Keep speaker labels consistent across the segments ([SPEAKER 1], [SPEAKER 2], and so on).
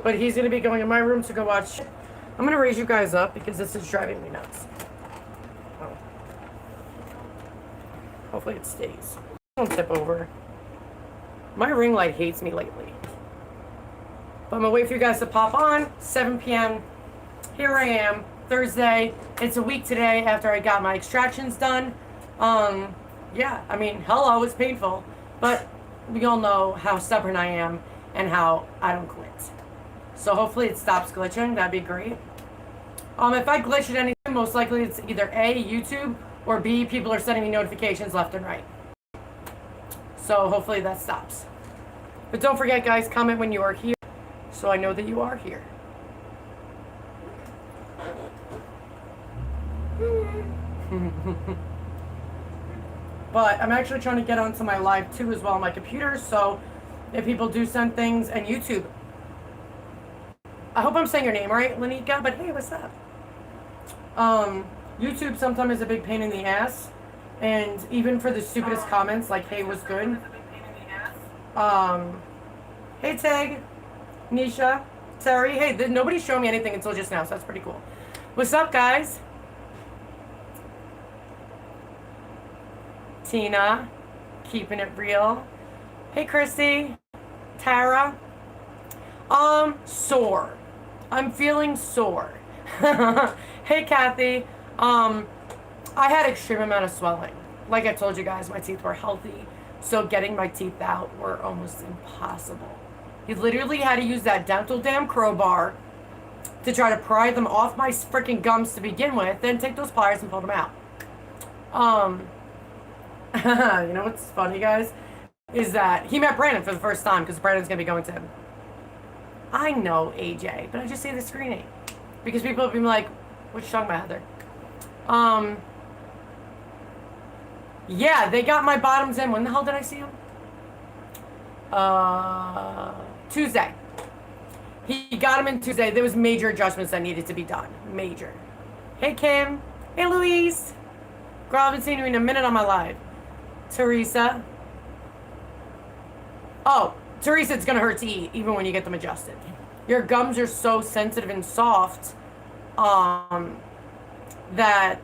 [SPEAKER 1] But he's going to be going in my room to go watch. I'm going to raise you guys up because this is driving me nuts. Oh. Hopefully it stays. Don't tip over. My ring light hates me lately. But I'm going to wait for you guys to pop on. 7 p.m. Here I am. Thursday. It's a week today after I got my extractions done. Yeah, I mean, hello, it's painful. But we all know how stubborn I am and how I don't quit. So hopefully it stops glitching. That'd be great. If I glitch at anything, most likely it's either A, YouTube, or B, people are sending me notifications left and right. So hopefully that stops. But don't forget, guys, comment when you are here so I know that you are here. But I'm actually trying to get onto my live too as well on my computer, so if people do send things, and YouTube. I hope I'm saying your name right, Lanika, but hey, what's up? YouTube sometimes is a big pain in the ass, and even for the stupidest comments, like, hey, what's good? Hey, Tag, Nisha, Terry, hey, nobody's showing me anything until just now, so that's pretty cool. What's up, guys? Tina, keeping it real. Hey, Christy, Tara. Sore. I'm feeling sore. Hey, Kathy. I had extreme amount of swelling. Like I told you guys, my teeth were healthy, so getting my teeth out were almost impossible. You literally had to use that dental dam crowbar to try to pry them off my freaking gums to begin with, then take those pliers and pull them out. You know what's funny, guys? Is that he met Brandon for the first time because Brandon's going to be going to him. I know, AJ, but I just say the screening. Because people have been like, what you talking about, Heather? Yeah, they got my bottoms in. When the hell did I see him? Tuesday. He got him in Tuesday. There was major adjustments that needed to be done. Major. Hey, Kim. Hey, Louise. Girl, I haven't seen you in a minute on my live. Teresa. Oh, Teresa, it's going to hurt to eat, even when you get them adjusted. Your gums are so sensitive and soft that,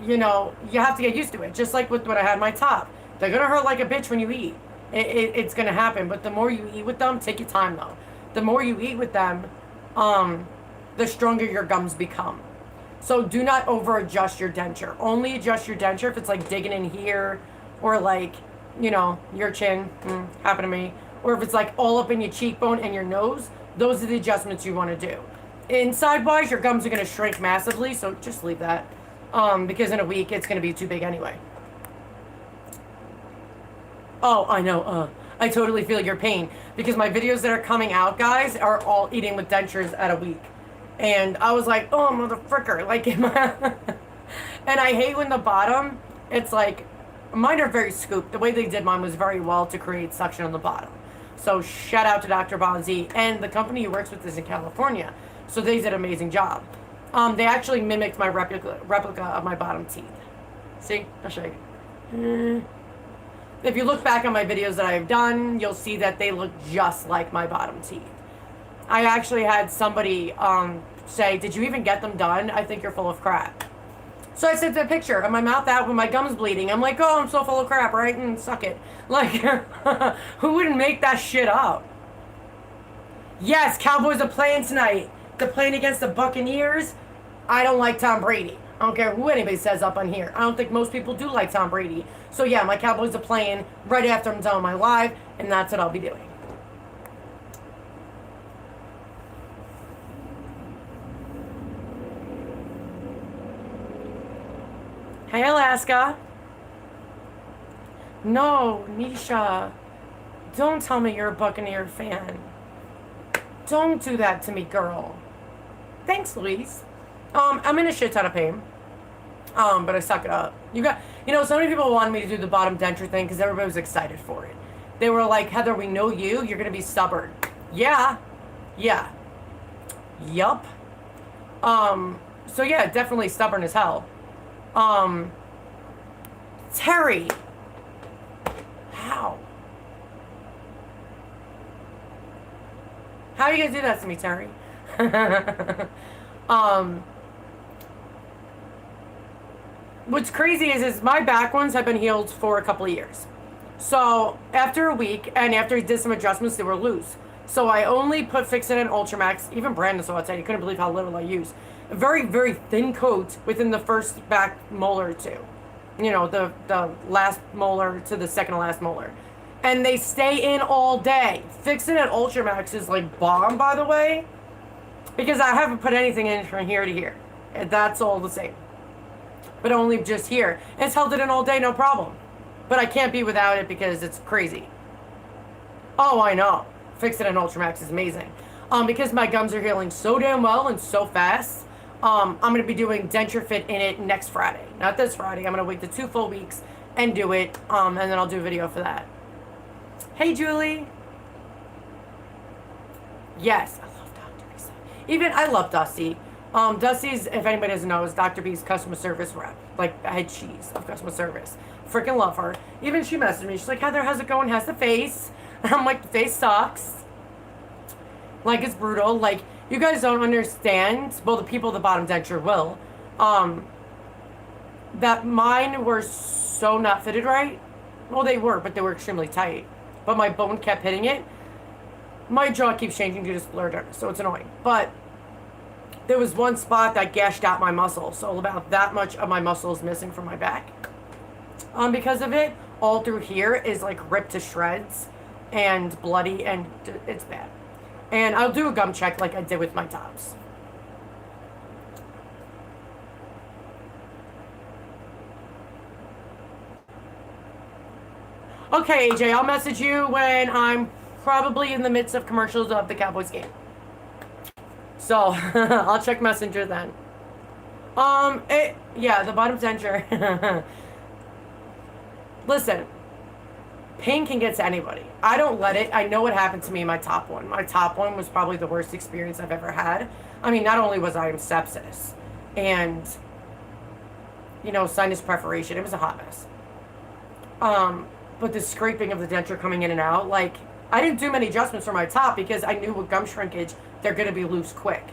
[SPEAKER 1] you know, you have to get used to it. Just like with when I had my top. They're going to hurt like a bitch when you eat. It's going to happen. But the more you eat with them, take your time, though. The more you eat with them, the stronger your gums become. So do not over-adjust your denture. Only adjust your denture if it's like digging in here or like, you know, your chin. Happened to me. Or if it's like all up in your cheekbone and your nose. Those are the adjustments you want to do. Inside-wise, your gums are going to shrink massively, so just leave that. Because in a week, it's going to be too big anyway. Oh, I know. I totally feel your pain. Because my videos that are coming out, guys, are all eating with dentures at a week. And I was like, oh, motherfricker. Like, and I hate when the bottom, it's like, mine are very scooped. The way they did mine was very well to create suction on the bottom. So shout out to Dr. Bonzi. And the company he works with is in California. So they did an amazing job. They actually mimicked my replica of my bottom teeth. See? I'll show you. If you look back on my videos that I've done, you'll see that they look just like my bottom teeth. I actually had somebody say, did you even get them done? I think you're full of crap. So I sent a picture of my mouth out with my gums bleeding. I'm like, oh, I'm so full of crap, right? And suck it. Like, who wouldn't make that shit up? Yes, Cowboys are playing tonight. They're playing against the Buccaneers. I don't like Tom Brady. I don't care who anybody says up on here. I don't think most people do like Tom Brady. So yeah, my Cowboys are playing right after I'm done with my live, and that's what I'll be doing. Hey, Alaska. No, Nisha. Don't tell me you're a Buccaneer fan. Don't do that to me, girl. Thanks, Louise. I'm in a shit ton of pain. But I suck it up. You know, so many people wanted me to do the bottom denture thing because everybody was excited for it. They were like, Heather, we know you. You're going to be stubborn. Yeah. Yeah. Yup. So yeah, definitely stubborn as hell. Terry. How? How are you gonna do that to me, Terry? um, what's crazy is my back ones have been healed for a couple of years. So after a week, and after he did some adjustments, they were loose. So I only put Fix It and Ultramax. Even Brandon saw it today. He couldn't believe how little I used. A very, very thin coat within the first back molar or two. You know, the last molar to the second to last molar. And they stay in all day. Fix It and Ultramax is like bomb, by the way. Because I haven't put anything in from here to here. And that's all the same. But only just here. And it's held it in all day, no problem. But I can't be without it because it's crazy. Oh, I know. Fix It and Ultramax is amazing. Because my gums are healing so damn well and so fast, I'm going to be doing Denture Fit in it next Friday. Not this Friday. I'm going to wait the 2 full weeks and do it. And then I'll do a video for that. Hey, Julie. Yes, I love Dr. B. Even I love Dusty. Dusty's, if anybody doesn't know, is Dr. B's customer service rep. Like, head cheese of customer service. Freaking love her. Even she messaged me. She's like, Heather, how's it going? How's the face? And I'm like, the face sucks. Like, it's brutal. Like, you guys don't understand. Well, the people at the bottom denture will. That mine were so not fitted right. Well, they were, but they were extremely tight. But my bone kept hitting it. My jaw keeps changing due to scleroderma, so it's annoying. But there was one spot that gashed out my muscle. So about that much of my muscle is missing from my back. Because of it, all through here is like ripped to shreds and bloody, and it's bad. And I'll do a gum check like I did with my tops. Okay, AJ, I'll message you when I'm probably in the midst of commercials of the Cowboys game. So, I'll check Messenger then. Yeah, the bottom denture. Listen, pain can get to anybody. I don't let it. I know what happened to me in my top one. My top one was probably the worst experience I've ever had. I mean, not only was I in sepsis and, you know, sinus perforation, it was a hot mess. But the scraping of the denture coming in and out, like, I didn't do many adjustments for my top because I knew with gum shrinkage, they're going to be loose quick.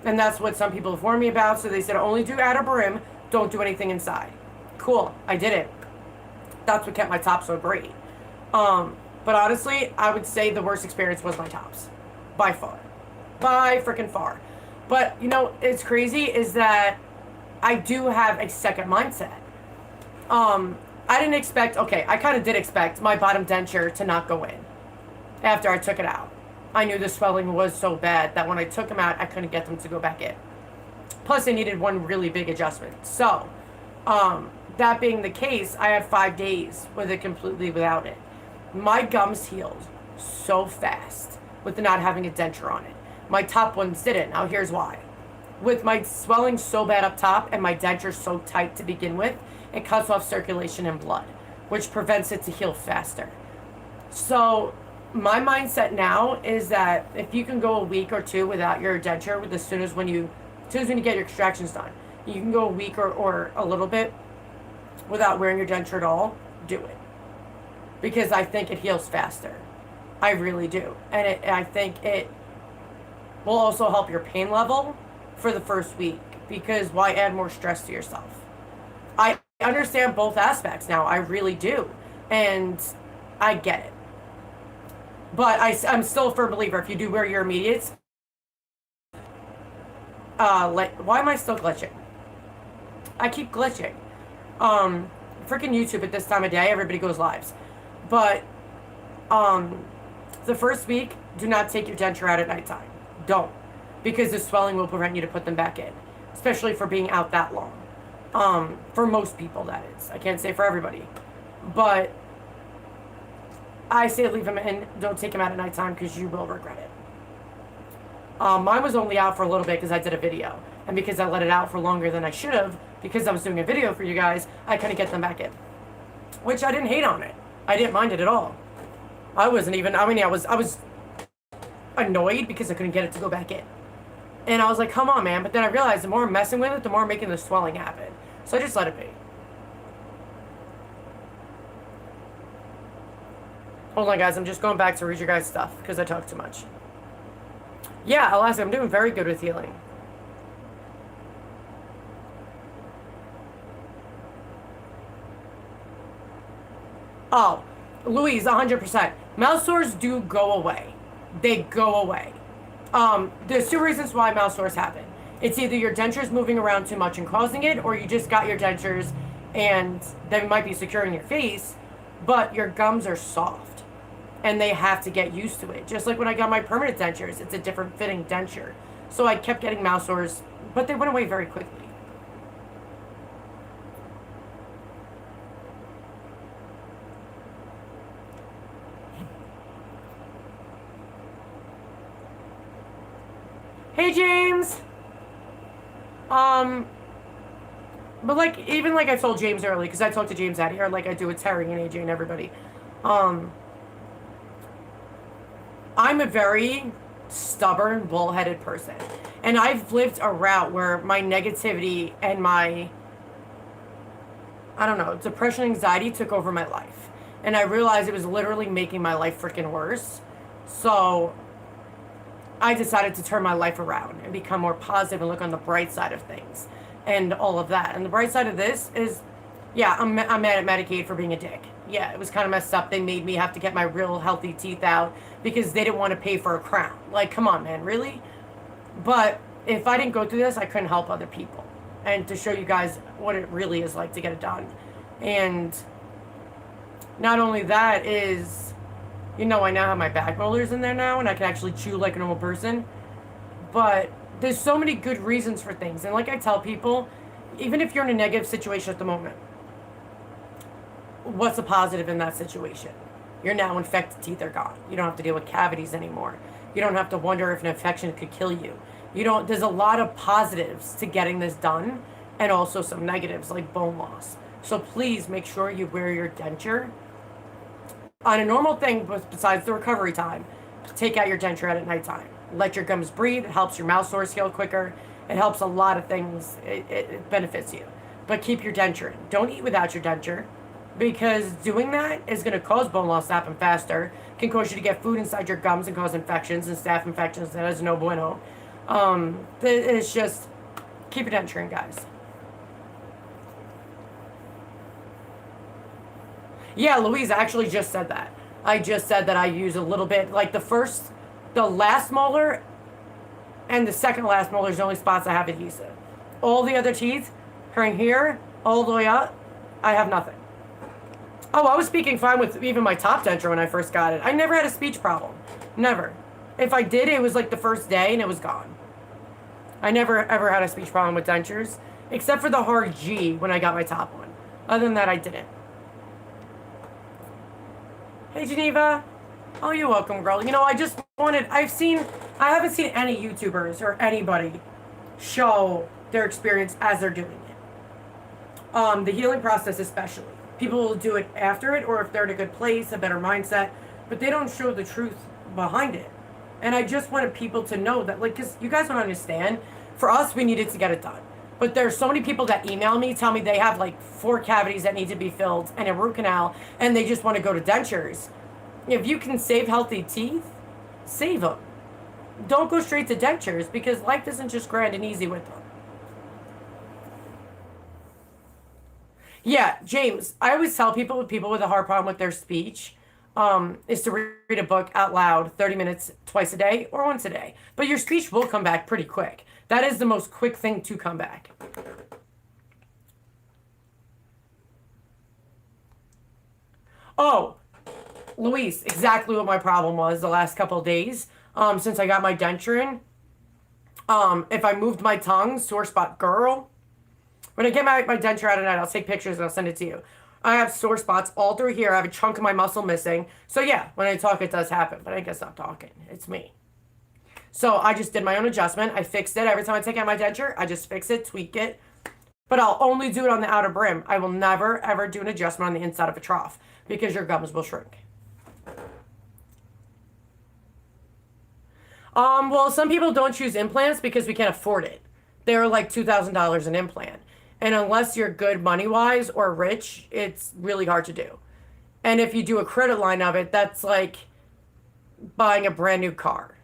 [SPEAKER 1] And that's what some people have warned me about. So they said, only do outer brim, don't do anything inside. Cool, I did it. That's what kept my top so great. But honestly, I would say the worst experience was my tops. By far. By freaking far. But, you know, it's crazy is that I do have a second mindset. I didn't expect, okay, I kind of did expect my bottom denture to not go in after I took it out. I knew the swelling was so bad that when I took them out, I couldn't get them to go back in. Plus, I needed one really big adjustment. So, that being the case, I had 5 days with it completely without it. My gums healed so fast with not having a denture on it. My top ones didn't. Now, here's why. With my swelling so bad up top and my denture so tight to begin with, it cuts off circulation and blood, which prevents it to heal faster. So, my mindset now is that if you can go a week or two without your denture, as soon as when you get your extractions done, you can go a week or a little bit without wearing your denture at all, do it. Because I think it heals faster. I really do. And I think it will also help your pain level for the first week. Because why add more stress to yourself? I understand both aspects now. I really do. And I get it. But I'm still a firm believer. If you do wear your immediates, why am I still glitching? I keep glitching. Freaking YouTube at this time of day, everybody goes lives. But, the first week, do not take your denture out at nighttime. Don't. Because the swelling will prevent you to put them back in. Especially for being out that long. For most people, that is. I can't say for everybody. But I say leave them in. Don't take them out at nighttime because you will regret it. Mine was only out for a little bit because I did a video. And because I let it out for longer than I should have, because I was doing a video for you guys, I couldn't get them back in. Which I didn't hate on it. I didn't mind it at all. I wasn't even, I was annoyed because I couldn't get it to go back in. And I was like, come on, man. But then I realized the more I'm messing with it, the more I'm making the swelling happen. So I just let it be. Hold on, guys. I'm just going back to read your guys' stuff because I talk too much. Yeah, Alaska, I'm doing very good with healing. Oh, Louise, 100%. Mouth sores do go away. They go away. There's two reasons why mouth sores happen. It's either your dentures moving around too much and causing it, or you just got your dentures and they might be secure in your face, but your gums are soft and they have to get used to it. Just like when I got my permanent dentures, it's a different fitting denture. So I kept getting mouth sores, but they went away very quickly. Hey, James! Um, but like, even like I told James earlier, because I talked to James out here, like I do with Terry and AJ and everybody. Um, I'm a very stubborn, bullheaded person. And I've lived a route where my negativity and my, I don't know, depression, anxiety took over my life. And I realized it was literally making my life freaking worse. So I decided to turn my life around and become more positive and look on the bright side of things and all of that. And the bright side of this is, yeah, I'm mad at Medicaid for being a dick. Yeah, it was kind of messed up. They made me have to get my real healthy teeth out because they didn't want to pay for a crown. Like, come on, man, really? But if I didn't go through this, I couldn't help other people. And to show you guys what it really is like to get it done. And not only that is, you know, I now have my back molars in there now and I can actually chew like a normal person. But there's so many good reasons for things. And like I tell people, even if you're in a negative situation at the moment, what's a positive in that situation? Your now infected teeth are gone. You don't have to deal with cavities anymore. You don't have to wonder if an infection could kill you. You don't, there's a lot of positives to getting this done and also some negatives like bone loss. So please make sure you wear your denture. On a normal thing, besides the recovery time, take out your denture at nighttime. Let your gums breathe. It helps your mouth sores heal quicker. It helps a lot of things. It benefits you. But keep your denture in. Don't eat without your denture because doing that is going to cause bone loss to happen faster, can cause you to get food inside your gums and cause infections and staph infections. That is no bueno. It's just keep your denture in, guys. Yeah, Louise actually just said that. I just said that I use a little bit, like the last molar and the second last molar is the only spots I have adhesive. All the other teeth, from here, all the way up, I have nothing. Oh, I was speaking fine with even my top denture when I first got it. I never had a speech problem. Never. If I did, it was like the first day and it was gone. I never ever had a speech problem with dentures, except for the hard G when I got my top one. Other than that, I didn't. Hey, Geneva. Oh, you're welcome, girl. You know, I haven't seen any YouTubers or anybody show their experience as they're doing it. The healing process especially. People will do it after it or if they're in a good place, a better mindset, but they don't show the truth behind it. And I just wanted people to know that, like, because you guys don't understand, for us, we needed to get it done. But there's so many people that email me, tell me they have like 4 cavities that need to be filled and a root canal, and they just want to go to dentures. If you can save healthy teeth, save them. Don't go straight to dentures because life isn't just grand and easy with them. Yeah, James, I always tell people with a hard problem with their speech, is to read a book out loud 30 minutes twice a day or once a day. But your speech will come back pretty quick. That is the most quick thing to come back. Oh, Luis, exactly what my problem was the last couple of days, since I got my denture in. If I moved my tongue, sore spot, girl. When I get my denture out at night, I'll take pictures and I'll send it to you. I have sore spots all through here. I have a chunk of my muscle missing. So yeah, when I talk, it does happen. But I guess I'm talking. It's me. So I just did my own adjustment. I fixed it. Every time I take out my denture, I just fix it, tweak it. But I'll only do it on the outer brim. I will never, ever do an adjustment on the inside of a trough because your gums will shrink. Well, some people don't choose implants because we can't afford it. They're like $2,000 an implant. And unless you're good money-wise or rich, it's really hard to do. And if you do a credit line of it, that's like buying a brand new car.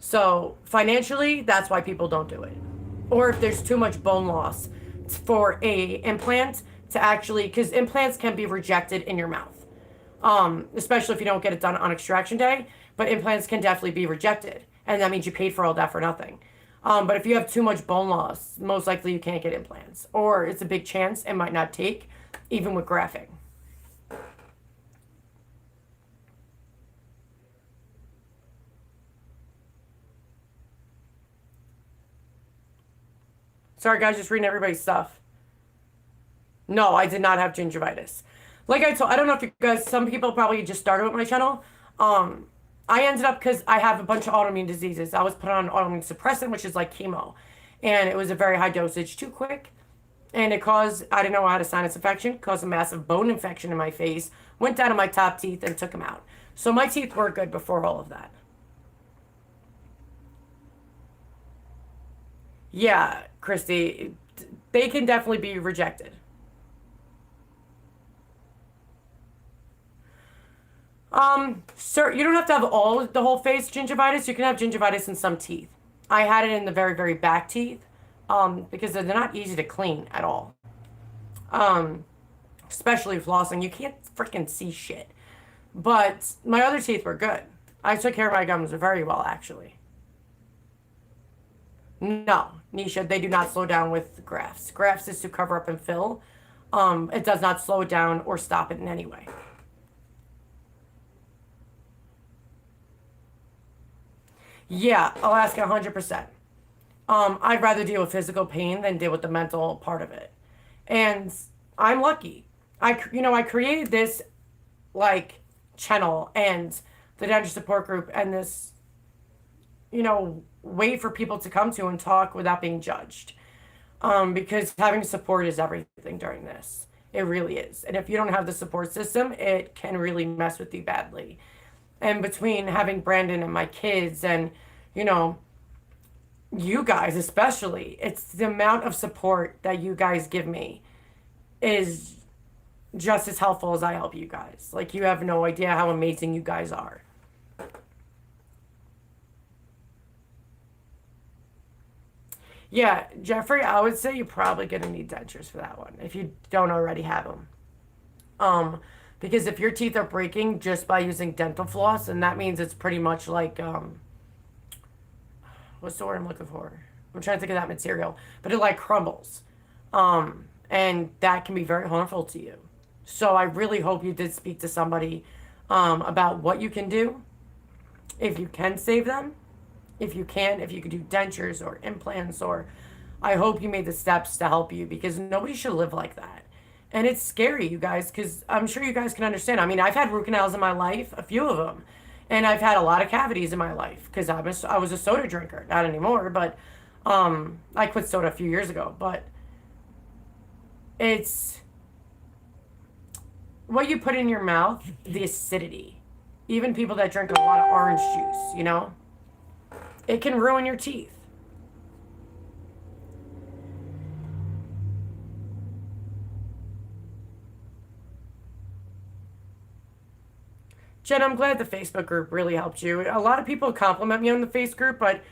[SPEAKER 1] So financially, that's why people don't do it. Or if there's too much bone loss for a implant to actually, because implants can be rejected in your mouth, especially if you don't get it done on extraction day. But implants can definitely be rejected, and that means you paid for all that for nothing. But if you have too much bone loss, most likely you can't get implants, or it's a big chance it might not take, even with grafting. Sorry, guys, just reading everybody's stuff. No, I did not have gingivitis. Like I told, I don't know if you guys, some people probably just started with my channel. Um, I ended up because I have a bunch of autoimmune diseases. I was put on autoimmune suppressant, which is like chemo, and it was a very high dosage, too quick, and it caused, I didn't know I had a sinus infection, caused a massive bone infection in my face, went down to my top teeth and took them out. So my teeth were good before all of that. Yeah, Christy, they can definitely be rejected. Sir, you don't have to have all the whole face gingivitis. You can have gingivitis in some teeth. I had it in the very, very back teeth, because they're not easy to clean at all. Um, Especially flossing. You can't freaking see shit. But my other teeth were good. I took care of my gums very well, actually. No, Nisha, they do not slow down with grafts. Grafts is to cover up and fill. It does not slow it down or stop it in any way. Yeah, I'll ask 100%. I'd rather deal with physical pain than deal with the mental part of it. And I'm lucky. I created this like channel and the denture support group and this, way for people to come to and talk without being judged. Because having support is everything during this. It really is. And if you don't have the support system, it can really mess with you badly. And between having Brandon and my kids and, you know, you guys especially, it's the amount of support that you guys give me is just as helpful as I help you guys. Like, you have no idea how amazing you guys are. Yeah, Jeffrey, I would say you're probably going to need dentures for that one if you don't already have them. Um, because if your teeth are breaking just by using dental floss, and that means it's pretty much like, what's the word I'm looking for? I'm trying to think of that material, but it like crumbles. And that can be very harmful to you. So I really hope you did speak to somebody, about what you can do, if you can save them, if you could do dentures or implants, or I hope you made the steps to help you because nobody should live like that. And it's scary, you guys, because I'm sure you guys can understand. I mean, I've had root canals in my life, a few of them, and I've had a lot of cavities in my life because I was a soda drinker, not anymore, but I quit soda a few years ago. But it's what you put in your mouth, the acidity. Even people that drink a lot of orange juice, it can ruin your teeth. Jen, I'm glad the Facebook group really helped you. A lot of people compliment me on the face group, but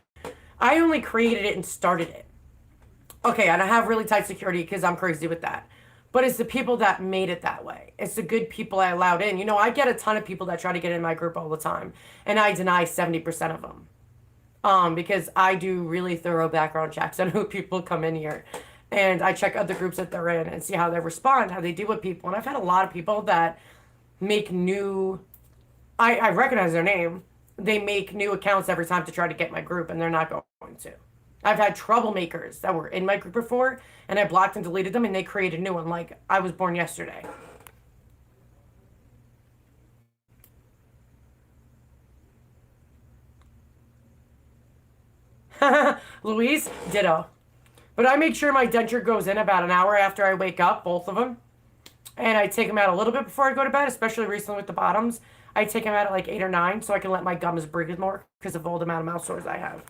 [SPEAKER 1] I only created it and started it. Okay, and I have really tight security because I'm crazy with that. But it's the people that made it that way. It's the good people I allowed in. I get a ton of people that try to get in my group all the time, and I deny 70% of them. Because I do really thorough background checks on who people come in here. And I check other groups that they're in and see how they respond, how they deal with people. And I've had a lot of people that make new, I recognize their name. They make new accounts every time to try to get my group, and they're not going to. I've had troublemakers that were in my group before, and I blocked and deleted them, and they created a new one. Like, I was born yesterday. Louise, ditto. But I make sure my denture goes in about an hour after I wake up, both of them. And I take them out a little bit before I go to bed, especially recently with the bottoms. I take them out at like 8 or 9 so I can let my gums breathe more because of all the amount of mouth sores I have.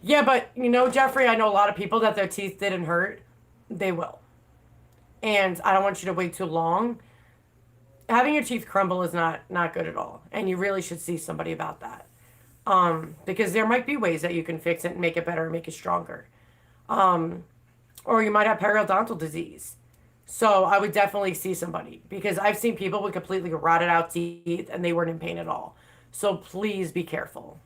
[SPEAKER 1] Yeah, but Jeffrey, I know a lot of people that their teeth didn't hurt. They will. And I don't want you to wait too long. having your teeth crumble is not good at all, and you really should see somebody about that. Because there might be ways that you can fix it and make it better and make it stronger. Or you might have periodontal disease. So I would definitely see somebody because I've seen people with completely rotted out teeth and they weren't in pain at all. So please be careful.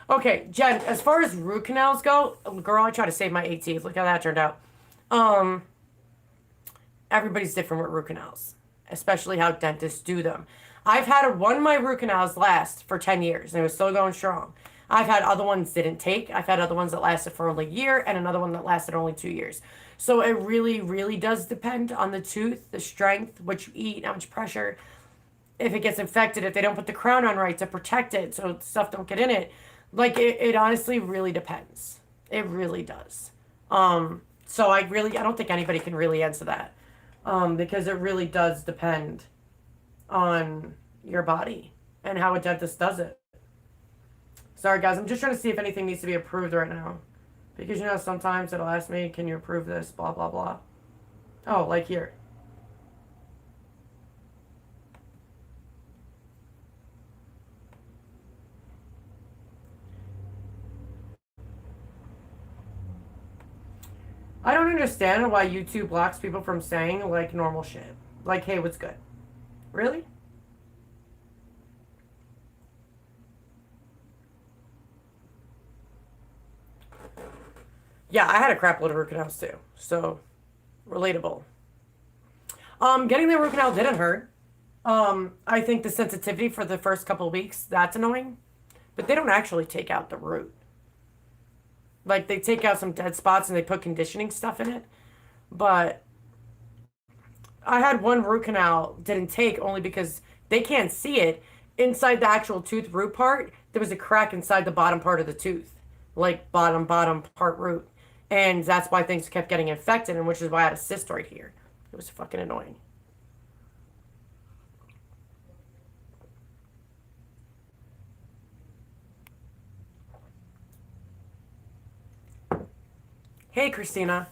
[SPEAKER 1] Okay, Jen, as far as root canals go, girl, I try to save my 8 teeth. Look how that turned out. Um, Everybody's different with root canals, especially how dentists do them. I've had one of my root canals last for 10 years and it was still going strong. I've had other ones didn't take. I've had other ones that lasted for only a year and another one that lasted only 2 years. So it really, really does depend on the tooth, the strength, what you eat, how much pressure. If it gets infected, if they don't put the crown on right to protect it so stuff don't get in it. Like it honestly really depends. It really does. So I don't think anybody can really answer that. Because it really does depend on your body and how a dentist does it. Sorry guys, I'm just trying to see if anything needs to be approved right now. Because sometimes it'll ask me, can you approve this, blah, blah, blah. Oh, like here. I don't understand why YouTube blocks people from saying like normal shit. Like, hey, what's good? Really? Yeah, I had a crap load of root canals too. So, relatable. Getting the root canal didn't hurt. I think the sensitivity for the first couple of weeks, that's annoying. But they don't actually take out the root. Like, they take out some dead spots and they put conditioning stuff in it. But I had one root canal didn't take only because they can't see it. Inside the actual tooth root part, there was a crack inside the bottom part of the tooth. Like, bottom part root. And that's why things kept getting infected, and which is why I had a cyst right here. It was fucking annoying. Hey, Christina.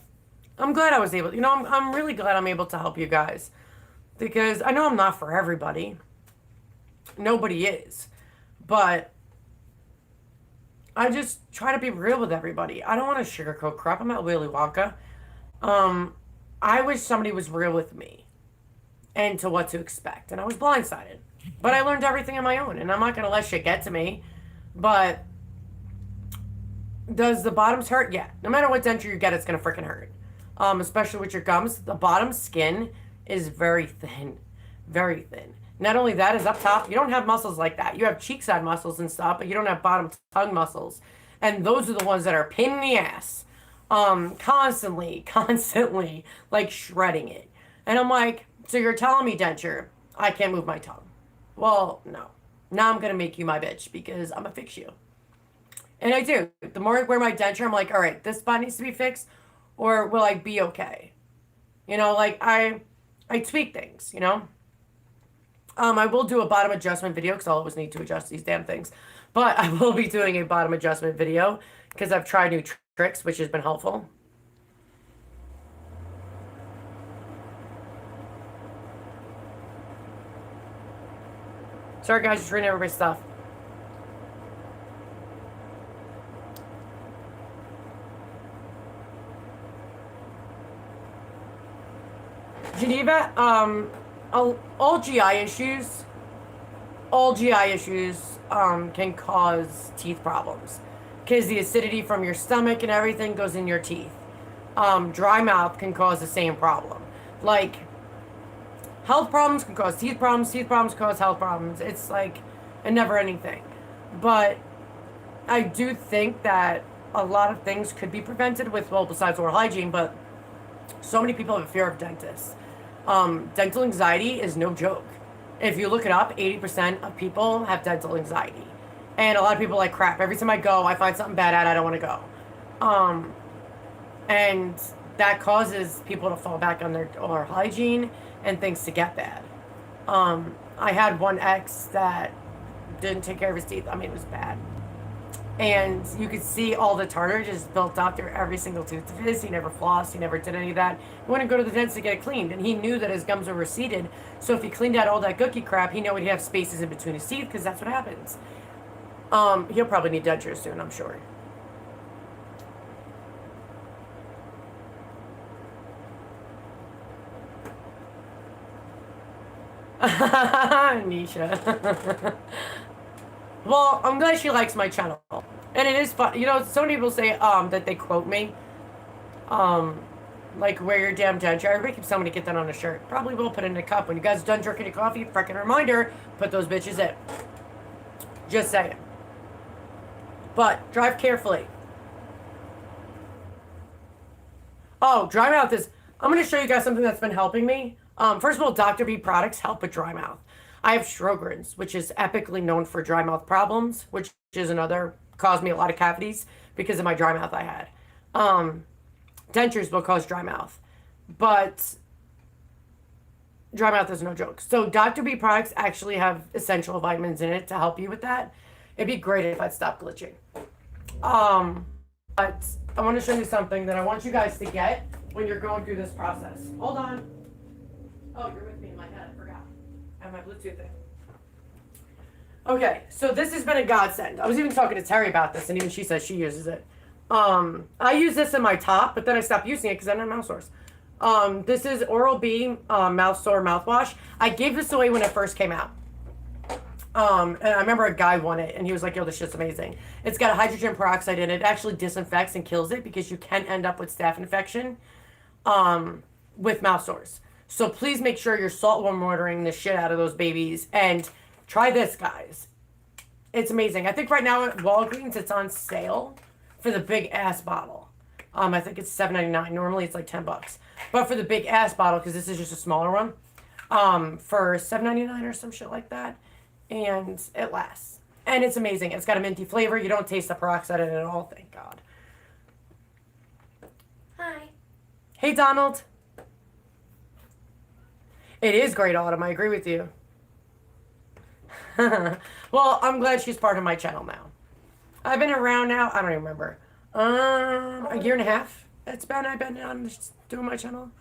[SPEAKER 1] I'm glad I was able, I'm really glad I'm able to help you guys. Because I know I'm not for everybody. Nobody is. But I just try to be real with everybody. I don't want to sugarcoat crap. I'm not Willy Wonka. Um, I wish somebody was real with me and to what to expect. And I was blindsided. But I learned everything on my own. And I'm not going to let shit get to me. But does the bottoms hurt? Yeah. No matter what denture you get, it's going to freaking hurt. Especially with your gums. The bottom skin is very thin. Very thin. Not only that, is up top, you don't have muscles like that. You have cheek side muscles and stuff, but you don't have bottom tongue muscles. And those are the ones that are a pain in the ass. Constantly, like shredding it. And I'm like, so you're telling me, Denture, I can't move my tongue. Well, no. Now I'm going to make you my bitch because I'm going to fix you. And I do. The more I wear my denture, I'm like, all right, this spot needs to be fixed, or will I be okay? Like I tweak things. I will do a bottom adjustment video because I'll always need to adjust these damn things. But I will be doing a bottom adjustment video because I've tried new tricks, which has been helpful. Sorry, guys, just reading everybody's stuff. Geneva, all GI issues, can cause teeth problems because the acidity from your stomach and everything goes in your teeth. Dry mouth can cause the same problem. Like, health problems can cause teeth problems cause health problems. It's like a never-ending thing. But I do think that a lot of things could be prevented with, well, besides oral hygiene, but so many people have a fear of dentists. Dental anxiety is no joke. If you look it up, 80% of people have dental anxiety. And a lot of people are like, crap, every time I go, I find something bad at, I don't want to go. And that causes people to fall back on their oral hygiene and things to get bad. I had one ex that didn't take care of his teeth. I mean, it was bad. And you could see all the tartar just built up through every single tooth of his. He never flossed. He never did any of that. He wouldn't go to the dentist to get it cleaned. And he knew that his gums were receded. So if he cleaned out all that gookie crap, he knew he'd have spaces in between his teeth because that's what happens. He'll probably need dentures soon, I'm sure. Nisha. Well, I'm glad she likes my channel. And it is fun. You know, some people say that they quote me. Like, wear your damn denture. Everybody keeps telling me to get that on a shirt. Probably will put it in a cup. When you guys are done drinking your coffee, freaking reminder, put those bitches in. Just saying. But, drive carefully. Oh, dry mouth is... I'm going to show you guys something that's been helping me. First of all, Dr. B products help with dry mouth. I have Sjogren's, which is epically known for dry mouth problems, which is another, caused me a lot of cavities because of my dry mouth I had. Dentures will cause dry mouth, but dry mouth is no joke. So Dr. B products actually have essential vitamins in it to help you with that. It'd be great if I'd stop glitching. But I want to show you something that I want you guys to get when you're going through this process. Hold on. Oh, you're with me in my head. I forgot. I have my Bluetooth in. Okay, so this has been a godsend. I was even talking to Terry about this, and even she says she uses it. I use this in my top, but then I stopped using it because I didn't have mouth sores. This is Oral-B mouth sore mouthwash. I gave this away when it first came out. And I remember a guy won it, and he was like, yo, this shit's amazing. It's got a hydrogen peroxide in it. It actually disinfects and kills it because you can end up with staph infection with mouth sores. So please make sure you're saltworm watering the shit out of those babies. And try this, guys. It's amazing. I think right now at Walgreens, it's on sale for the big ass bottle. I think it's $7.99. Normally it's like $10. But for the big ass bottle, because this is just a smaller one, for $7.99 or some shit like that. And it lasts. And it's amazing. It's got a minty flavor. You don't taste the peroxide in it at all, thank God.
[SPEAKER 2] Hi.
[SPEAKER 1] Hey, Donald. It is great, Autumn. I agree with you. Well, I'm glad she's part of my channel now. I've been around now. I don't even remember. A year and a half. I've been on doing my channel.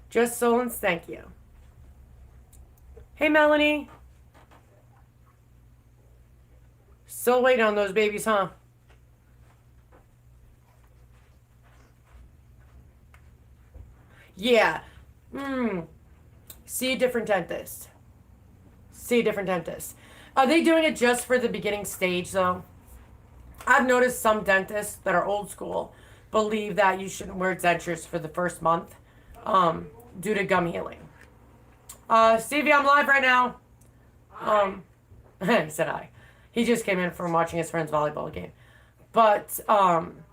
[SPEAKER 1] Just Solons, thank you. Hey, Melanie. Still waiting on those babies, huh? Yeah. See a different dentist. See a different dentist. Are they doing it just for the beginning stage, though? I've noticed some dentists that are old school believe that you shouldn't wear dentures for the first month due to gum healing. Stevie, I'm live right now. He said hi. He just came in from watching his friend's volleyball game. But some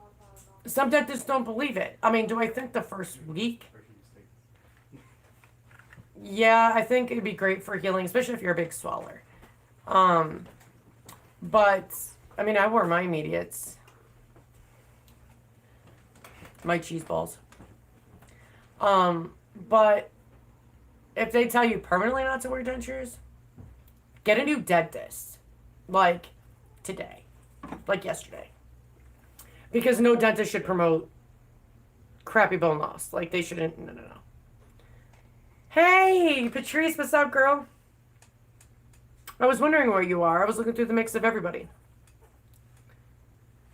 [SPEAKER 1] dentists don't believe it. I mean, do I think the first week? Yeah, I think it'd be great for healing, especially if you're a big swaller. But, I mean, I wore my immediates. My cheese balls. But if they tell you permanently not to wear dentures, get a new dentist. Like today. Like yesterday. Because no dentist should promote crappy bone loss. Like they shouldn't. No. Hey, Patrice, what's up, girl? I was wondering where you are. I was looking through the mix of everybody.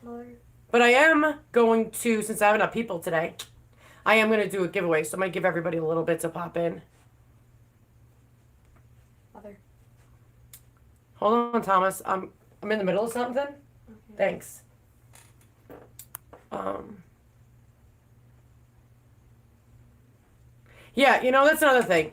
[SPEAKER 2] Lord.
[SPEAKER 1] But I am going to, since I have enough people today, I am going to do a giveaway. So I'm going to give everybody a little bit to pop in.
[SPEAKER 2] Mother.
[SPEAKER 1] Hold on, Thomas. I'm in the middle of something. Okay. Thanks. Yeah, you know, that's another thing.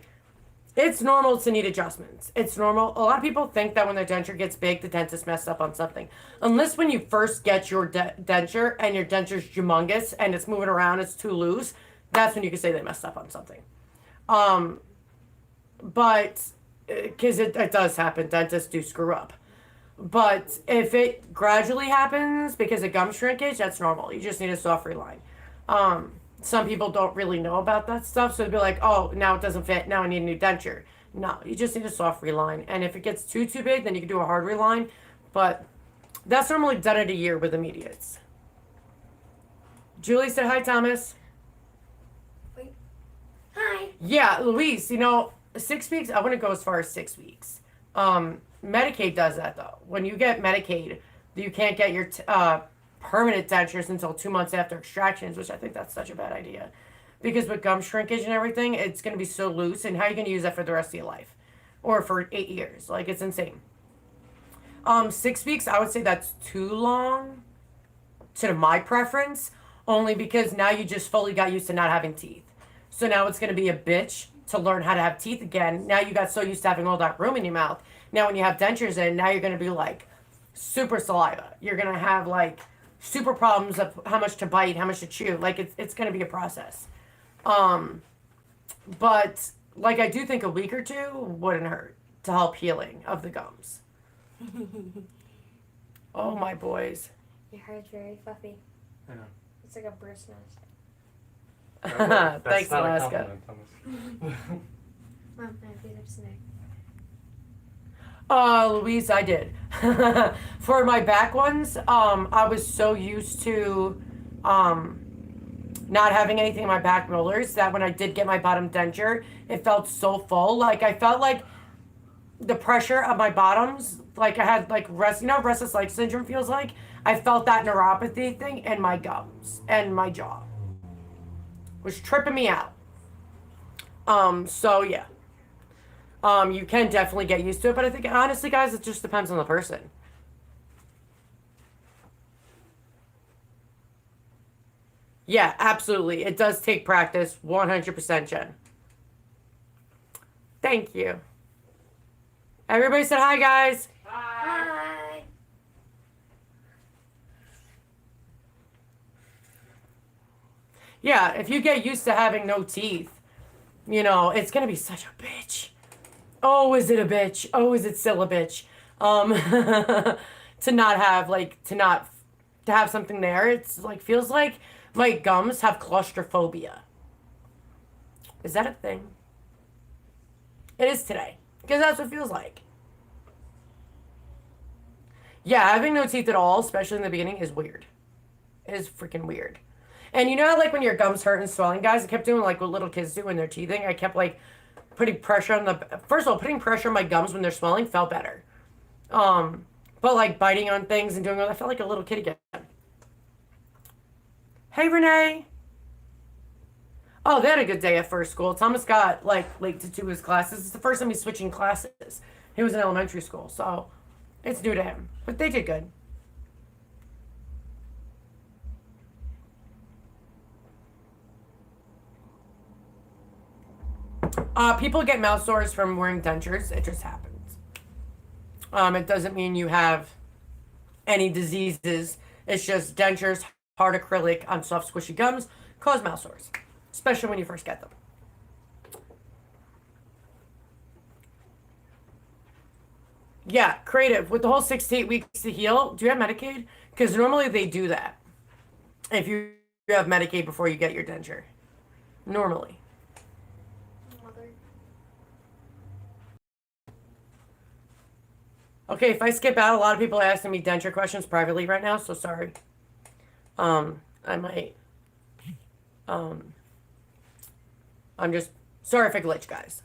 [SPEAKER 1] It's normal to need adjustments. It's normal. A lot of people think that when their denture gets big, the dentist messed up on something. Unless when you first get your denture and your denture's humongous and it's moving around, it's too loose, that's when you can say they messed up on something. But, because it does happen, dentists do screw up. But if it gradually happens because of gum shrinkage, that's normal. You just need a soft reline. Some people don't really know about that stuff, so they'll be like, oh, now it doesn't fit, now I need a new denture. No, you just need a soft reline. And if it gets too big, then you can do a hard reline. But that's normally done at a year with immediates. Julie said hi, Thomas.
[SPEAKER 2] Wait. Hi.
[SPEAKER 1] Yeah, Louise, 6 weeks, I wouldn't go as far as 6 weeks. Medicaid does that, though. When you get Medicaid, you can't get your permanent dentures until 2 months after extractions, which I think that's such a bad idea. Because with gum shrinkage and everything, it's going to be so loose, and how are you going to use that for the rest of your life? Or for 8 years? Like, it's insane. 6 weeks, I would say that's too long, to my preference, only because now you just fully got used to not having teeth. So now it's going to be a bitch to learn how to have teeth again. Now you got so used to having all that room in your mouth. Now when you have dentures in, now you're going to be like super saliva. You're going to have like super problems of how much to bite, how much to chew. Like it's going to be a process. But like I do think a week or two wouldn't hurt to help healing of the gums. Oh my boys.
[SPEAKER 2] Your hair's very fluffy.
[SPEAKER 3] I know.
[SPEAKER 2] It's like a bird's nest.
[SPEAKER 1] Thanks,
[SPEAKER 3] not
[SPEAKER 1] Alaska.
[SPEAKER 3] a compliment,
[SPEAKER 2] Mom, I have to snake.
[SPEAKER 1] Louise, I did. For my back ones, I was so used to not having anything in my back molars that when I did get my bottom denture, it felt so full. Like I felt like the pressure of my bottoms, like I had like restless leg syndrome feels like. I felt that neuropathy thing in my gums and my jaw. Was tripping me out. So yeah. You can definitely get used to it, but I think honestly, guys, it just depends on the person. Yeah, absolutely. It does take practice, 100%, Jen. Thank you. Everybody said hi, guys.
[SPEAKER 2] Hi.
[SPEAKER 1] Yeah, if you get used to having no teeth, it's going to be such a bitch. Oh, is it a bitch? Oh, is it still a bitch? To not have, to have something there. It's like, feels like my gums have claustrophobia. Is that a thing? It is today. Because that's what it feels like. Yeah, having no teeth at all, especially in the beginning, is weird. It is freaking weird. And you know how, like, when your gums hurt and swelling, guys, I kept doing, like, what little kids do when they're teething? I kept, like, putting pressure on first of all, putting pressure on my gums when they're swelling felt better. But, like, biting on things and doing all that, I felt like a little kid again. Hey, Renee. Oh, they had a good day at first school. Thomas got, like, late to 2 of his classes. It's the first time he's switching classes. He was in elementary school, so it's new to him. But they did good. People get mouth sores from wearing dentures. It just happens. It doesn't mean you have any diseases. It's just dentures, hard acrylic on soft squishy gums cause mouth sores, especially when you first get them. Yeah, creative. With the whole 6 to 8 weeks to heal, do you have Medicaid? Because normally they do that. If you have Medicaid before you get your denture. Normally. Okay, if I skip out, a lot of people are asking me denture questions privately right now, so sorry. I might. I'm just sorry if I glitch, guys.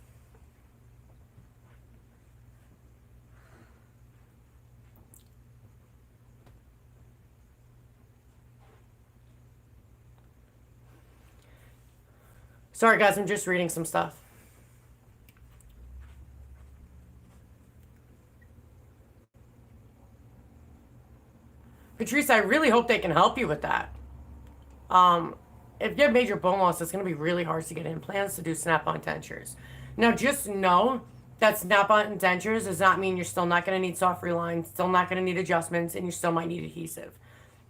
[SPEAKER 1] Sorry, guys, I'm just reading some stuff. Patrice, I really hope they can help you with that. If you have major bone loss, it's going to be really hard to get implants to do snap-on dentures. Now, just know that snap-on dentures does not mean you're still not going to need soft relines, still not going to need adjustments, and you still might need adhesive.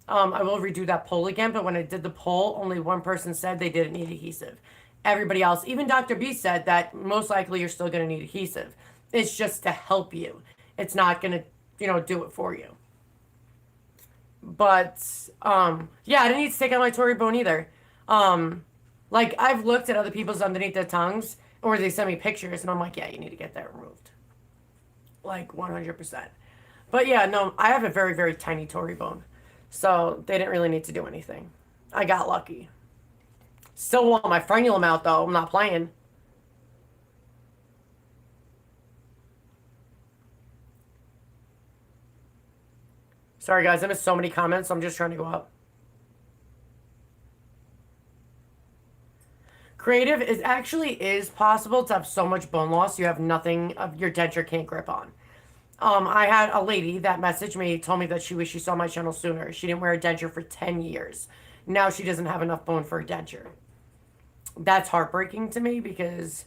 [SPEAKER 1] I will redo that poll again, but when I did the poll, only one person said they didn't need adhesive. Everybody else, even Dr. B, said that most likely you're still going to need adhesive. It's just to help you. It's not going to, do it for you. But, yeah, I didn't need to take out my Tory bone either. Like, I've looked at other people's underneath their tongues, Or they send me pictures and I'm like, yeah, you need to get that removed. Like 100%. But yeah, no, I have a very, very tiny Tory bone. So they didn't really need to do anything. I got lucky. Still want my frenulum out though. I'm not playing. Sorry guys, I missed so many comments. So I'm just trying to go up. Creative is possible to have so much bone loss you have nothing of your denture can't grip on. I had a lady that messaged me, told me that she wished she saw my channel sooner. She didn't wear a denture for 10 years. Now she doesn't have enough bone for a denture. That's heartbreaking to me because,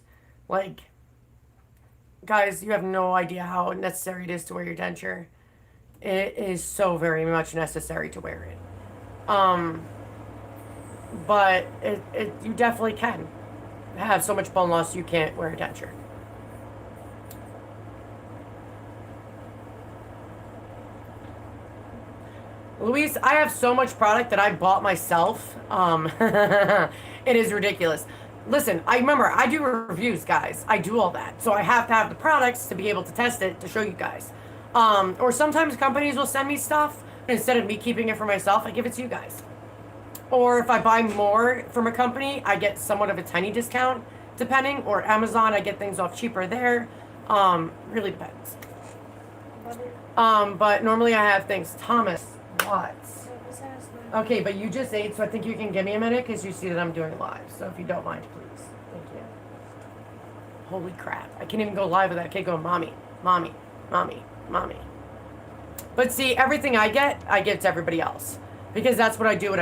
[SPEAKER 1] like, guys, you have no idea how necessary it is to wear your denture. It is so very much necessary to wear it. But you definitely can have so much bone loss you can't wear a denture. Luis, I have so much product that I bought myself. It is ridiculous. Listen, I remember I do reviews, guys. I do all that. So I have to have the products to be able to test it to show you guys. Or sometimes companies will send me stuff. And instead of me keeping it for myself, I give it to you guys. Or if I buy more from a company, I get somewhat of a tiny discount, depending. Or Amazon, I get things off cheaper there. Really depends. But normally I have things. Thomas, what? Okay, but you just ate, so I think you can give me a minute because you see that I'm doing live. So if you don't mind, please. Thank you. Holy crap. I can't even go live with that kid going, mommy, mommy, mommy, mommy. But see, everything I get to everybody else. Because that's what I do,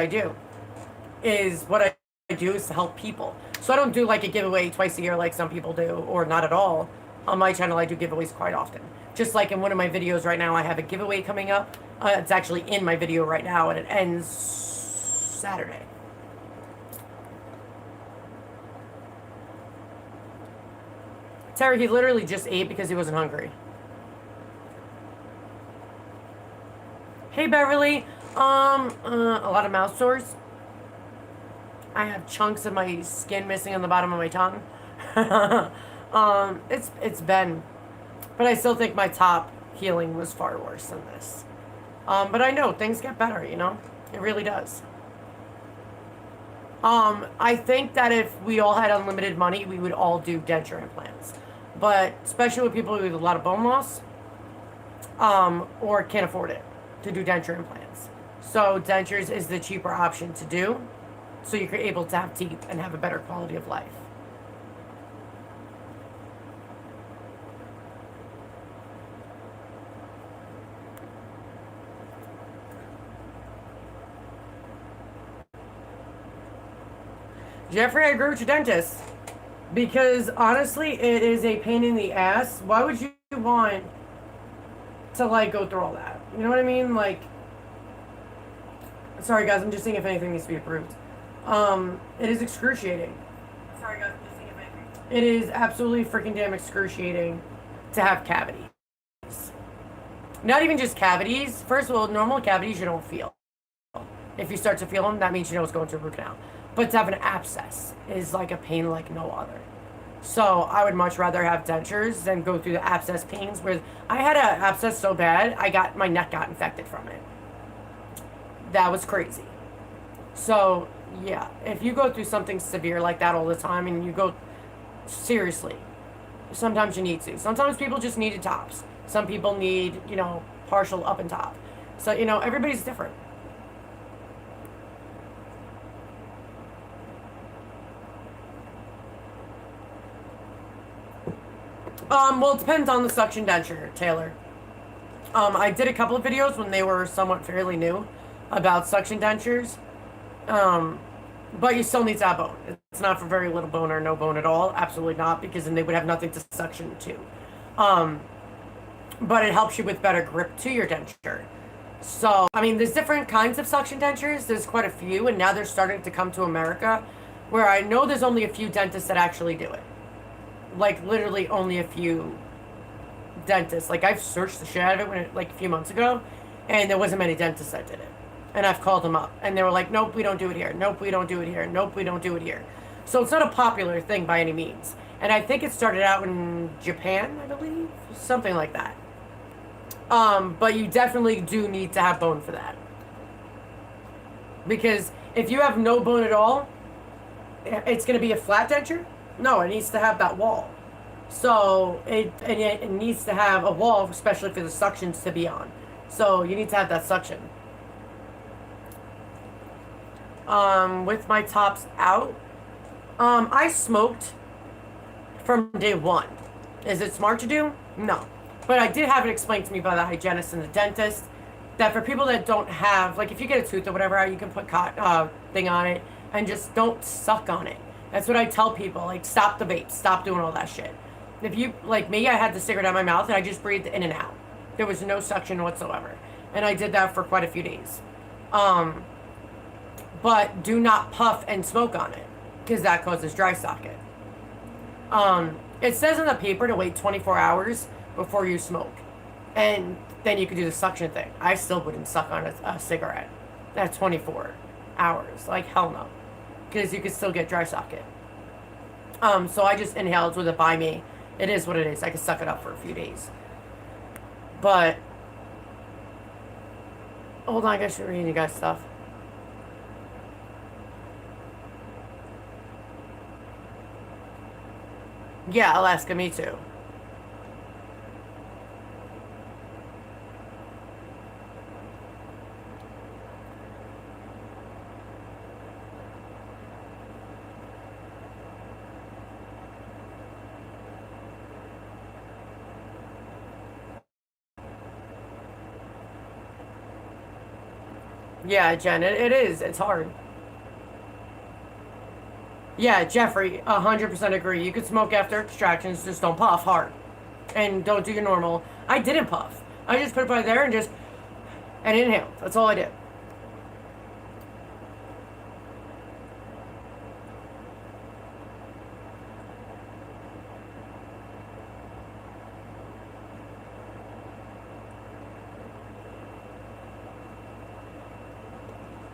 [SPEAKER 1] is what I do is to help people. So I don't do like a giveaway twice a year like some people do, or not at all. On my channel, I do giveaways quite often. Just like in one of my videos right now, I have a giveaway coming up. It's actually in my video right now, and it ends Saturday. Terry, he literally just ate because he wasn't hungry. Hey, Beverly. A lot of mouth sores. I have chunks of my skin missing on the bottom of my tongue. It's been, but I still think my top healing was far worse than this. But I know things get better, you know? It really does. I think that if we all had unlimited money, we would all do denture implants. But especially with people with a lot of bone loss, or can't afford it to do denture implants. So dentures is the cheaper option to do, so you're able to have teeth and have a better quality of life. Jeffrey, I agree with your dentist. Because honestly, it is a pain in the ass. Why would you want to like go through all that? You know what I mean? Like, sorry guys, I'm just seeing if anything needs to be approved. It is excruciating. Sorry guys, I'm just seeing if anything. It is absolutely freaking damn excruciating to have cavities. Not even just cavities. First of all, normal cavities you don't feel. If you start to feel them, that means you know it's going to a root canal. But to have an abscess is like a pain like no other. So I would much rather have dentures than go through the abscess pains where I had an abscess so bad, my neck got infected from it. That was crazy. So yeah, if you go through something severe like that all the time and you go, seriously, sometimes you need to. Sometimes people just needed tops. Some people need, you know, partial up and top. So, you know, everybody's different. Well, it depends on the suction denture, Taylor. I did a couple of videos when they were somewhat fairly new about suction dentures. But you still need to have bone. It's not for very little bone or no bone at all. Absolutely not, because then they would have nothing to suction to. But it helps you with better grip to your denture. So, I mean, there's different kinds of suction dentures. There's quite a few, and now they're starting to come to America, where I know there's only a few dentists that actually do it. Like, literally only a few dentists. Like, I've searched the shit out of it like a few months ago, and there wasn't many dentists that did it. And I've called them up, and they were like, nope, we don't do it here. Nope, we don't do it here. Nope, we don't do it here. So it's not a popular thing by any means. And I think it started out in Japan, I believe, something like that. But you definitely do need to have bone for that. Because if you have no bone at all, it's going to be a flat denture. No, it needs to have that wall. So it needs to have a wall, especially for the suctions to be on. So you need to have that suction. With my tops out, I smoked from day one. Is it smart to do? No. But I did have it explained to me by the hygienist and the dentist that for people that don't have, like if you get a tooth or whatever, you can put thing on it and just don't suck on it. That's what I tell people. Like, stop the vape. Stop doing all that shit. If you, like me, I had the cigarette out my mouth and I just breathed in and out. There was no suction whatsoever. And I did that for quite a few days. But do not puff and smoke on it because that causes dry socket. It says on the paper to wait 24 hours before you smoke. And then you can do the suction thing. I still wouldn't suck on a cigarette at 24 hours. Like, hell no. Because you could still get dry socket. So I just inhaled with it by me. It is what it is. I could suck it up for a few days. But, hold on, I guess you're reading you guys stuff. Yeah, Alaska, me too. Yeah, Jen, it is. It's hard. Yeah, Jeffrey, 100% agree. You could smoke after extractions, just don't puff hard. And don't do your normal. I didn't puff. I just put it by there and inhaled. That's all I did.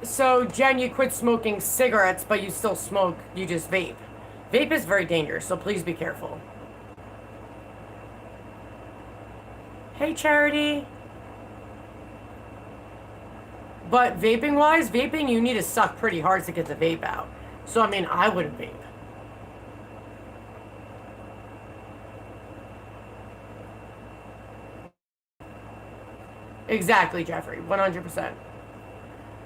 [SPEAKER 1] So, Jen, you quit smoking cigarettes, but you still smoke, you just vape. Vape is very dangerous, so please be careful. Hey, Charity. But vaping-wise, vaping, you need to suck pretty hard to get the vape out. So, I mean, I wouldn't vape. Exactly, Jeffrey. 100%.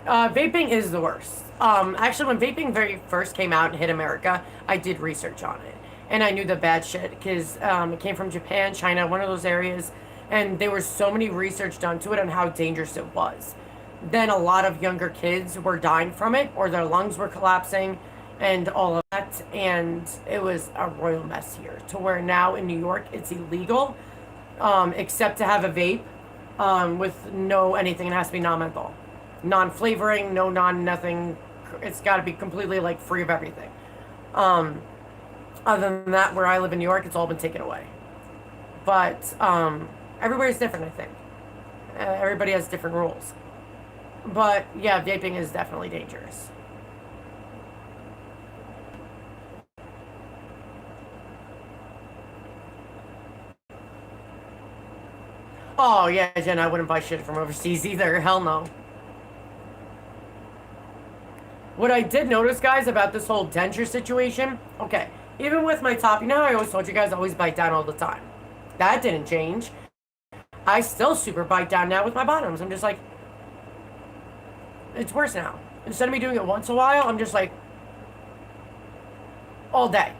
[SPEAKER 1] Vaping is the worst. Actually, when vaping very first came out and hit America, I did research on it. And I knew the bad shit because it came from Japan, China, one of those areas. And there was so many research done to it on how dangerous it was. Then a lot of younger kids were dying from it or their lungs were collapsing and all of that. And it was a royal mess here to where now in New York it's illegal except to have a vape with no anything. It has to be non-menthol. Non-flavoring, no non-nothing. It's got to be completely like free of everything. Other than that, where I live in New York, it's all been taken away. But everywhere's different, I think. Everybody has different rules. But yeah, vaping is definitely dangerous. Oh yeah, Jen, I wouldn't buy shit from overseas either. Hell no. What I did notice, guys, about this whole denture situation, okay, even with my top, you know how I always told you guys I always bite down all the time. That didn't change. I still super bite down now with my bottoms. I'm just like, it's worse now. Instead of me doing it once in a while, I'm just like, all day.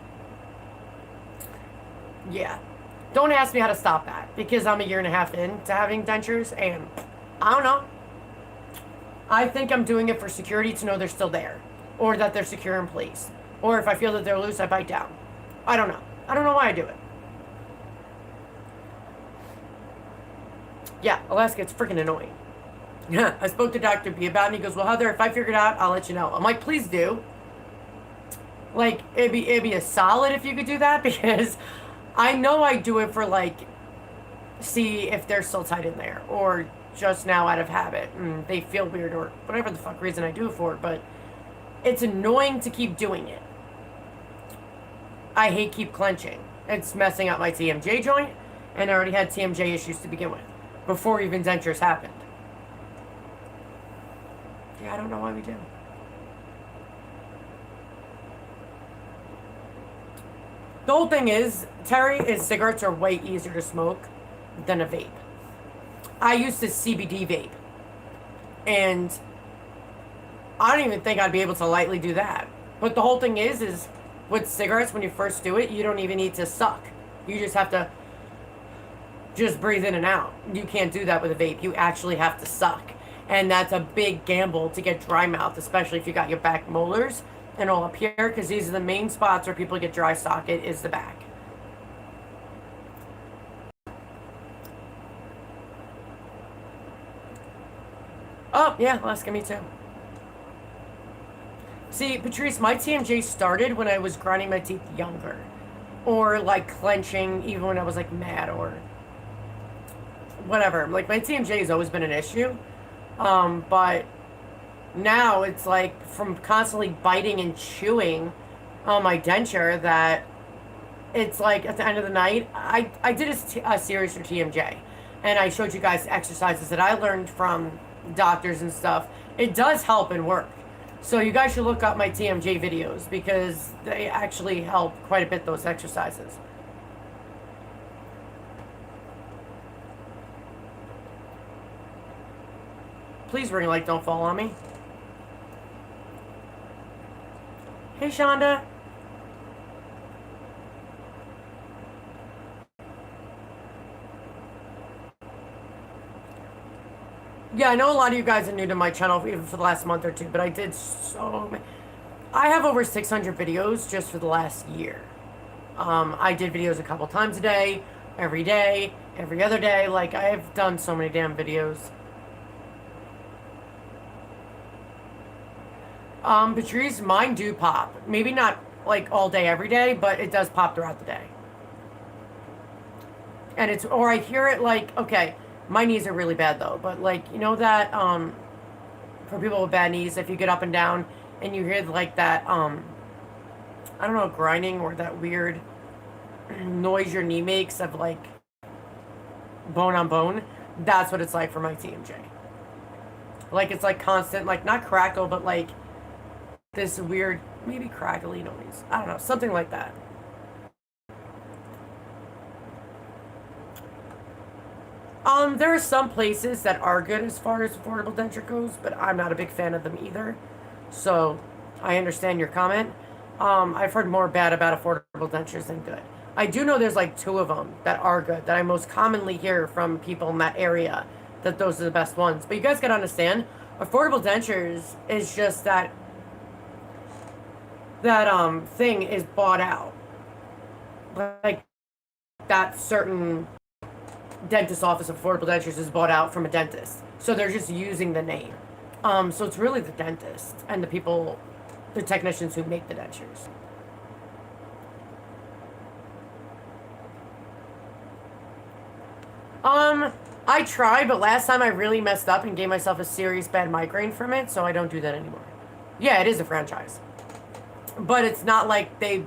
[SPEAKER 1] Yeah. Don't ask me how to stop that, because I'm a year and a half into having dentures, and I don't know. I think I'm doing it for security to know they're still there, or that they're secure in place. Or if I feel that they're loose, I bite down. I don't know. I don't know why I do it. Yeah, Alaska, it's freaking annoying. Yeah, I spoke to Dr. B about it, and he goes, well, Heather, if I figure it out, I'll let you know. I'm like, please do. Like, it'd be a solid if you could do that, because I know I do it for, like, see if they're still tight in there, or just now out of habit, and they feel weird, or whatever the fuck reason I do it for, but it's annoying to keep doing it. I hate keep clenching. It's messing up my TMJ joint, and I already had TMJ issues to begin with, before even dentures happened. Yeah, I don't know why we do. The whole thing is, Terry, is cigarettes are way easier to smoke than a vape. I used to CBD vape, and I don't even think I'd be able to lightly do that. But the whole thing is with cigarettes, when you first do it, you don't even need to suck. You just have to just breathe in and out. You can't do that with a vape. You actually have to suck. And that's a big gamble to get dry mouth, especially if you got your back molars and all up here, because these are the main spots where people get dry socket is the back. Oh, yeah, Alaska, me too. See, Patrice, my TMJ started when I was grinding my teeth younger. Or, like, clenching, even when I was, like, mad or whatever. Like, my TMJ has always been an issue. But now it's, like, from constantly biting and chewing on my denture that it's, like, at the end of the night, I did a series for TMJ. And I showed you guys exercises that I learned from doctors and stuff. It does help and work. So you guys should look up my TMJ videos because they actually help quite a bit, those exercises. Please ring light, don't fall on me. Hey, Shonda. Yeah, I know a lot of you guys are new to my channel, even for the last month or two, but I did so many. I have over 600 videos just for the last year. I did videos a couple times a day, every other day. Like, I've done so many damn videos. Patrice, mine do pop. Maybe not, like, all day, every day, but it does pop throughout the day. And it's, or I hear it, like, okay, my knees are really bad, though. But, like, you know that, for people with bad knees, if you get up and down and you hear, like, that, I don't know, grinding or that weird noise your knee makes of, like, bone on bone, that's what it's like for my TMJ. Like, it's, like, constant, like, not crackle, but, like, this weird, maybe crackly noise. I don't know, something like that. There are some places that are good as far as affordable denture goes, but I'm not a big fan of them either. So, I understand your comment. I've heard more bad about affordable dentures than good. I do know there's like 2 of them that are good, that I most commonly hear from people in that area, that those are the best ones. But you guys gotta understand, affordable dentures is just that thing is bought out. Like, that certain dentist office of affordable dentures is bought out from a dentist. So they're just using the name. So it's really the dentist and the people, the technicians who make the dentures. I tried, but last time I really messed up and gave myself a serious bad migraine from it, so I don't do that anymore. Yeah, it is a franchise. But it's not like they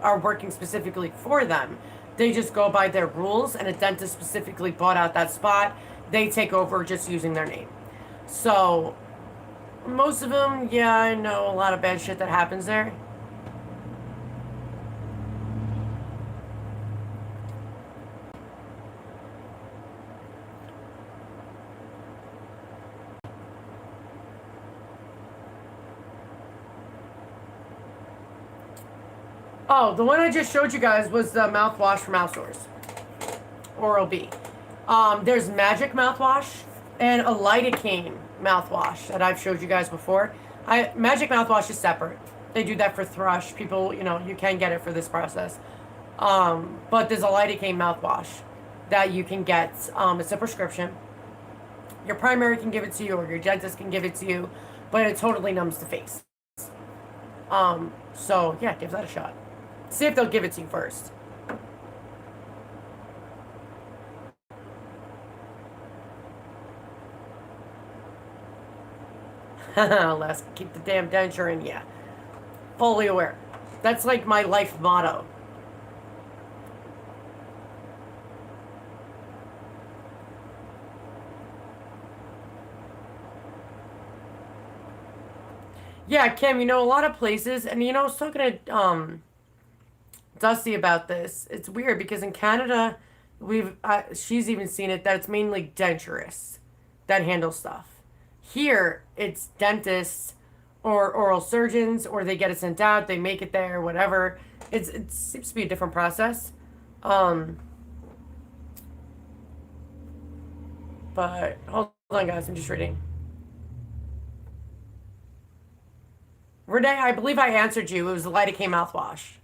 [SPEAKER 1] are working specifically for them. They just go by their rules, and a dentist specifically bought out that spot. They take over just using their name. So, most of them, yeah, I know a lot of bad shit that happens there. Oh, the one I just showed you guys was the mouthwash from Outsource. Oral-B. There's Magic mouthwash and a lidocaine mouthwash that I've showed you guys before. Magic mouthwash is separate. They do that for Thrush. People, you know, you can get it for this process. But there's a lidocaine mouthwash that you can get. It's a prescription. Your primary can give it to you, or your dentist can give it to you, but it totally numbs the face. So yeah, give that a shot. See if they'll give it to you first. Let's keep the damn denture in, yeah. Fully aware. That's like my life motto. Yeah, Kim, a lot of places, and I was talking to Dusty about this. It's weird because in Canada, she's even seen it that it's mainly denturists that handle stuff. Here, it's dentists or oral surgeons, or they get it sent out, they make it there, whatever. It seems to be a different process. Um, but hold on, guys, I'm just reading. Renee, I believe I answered you. It was the Lidocaine mouthwash.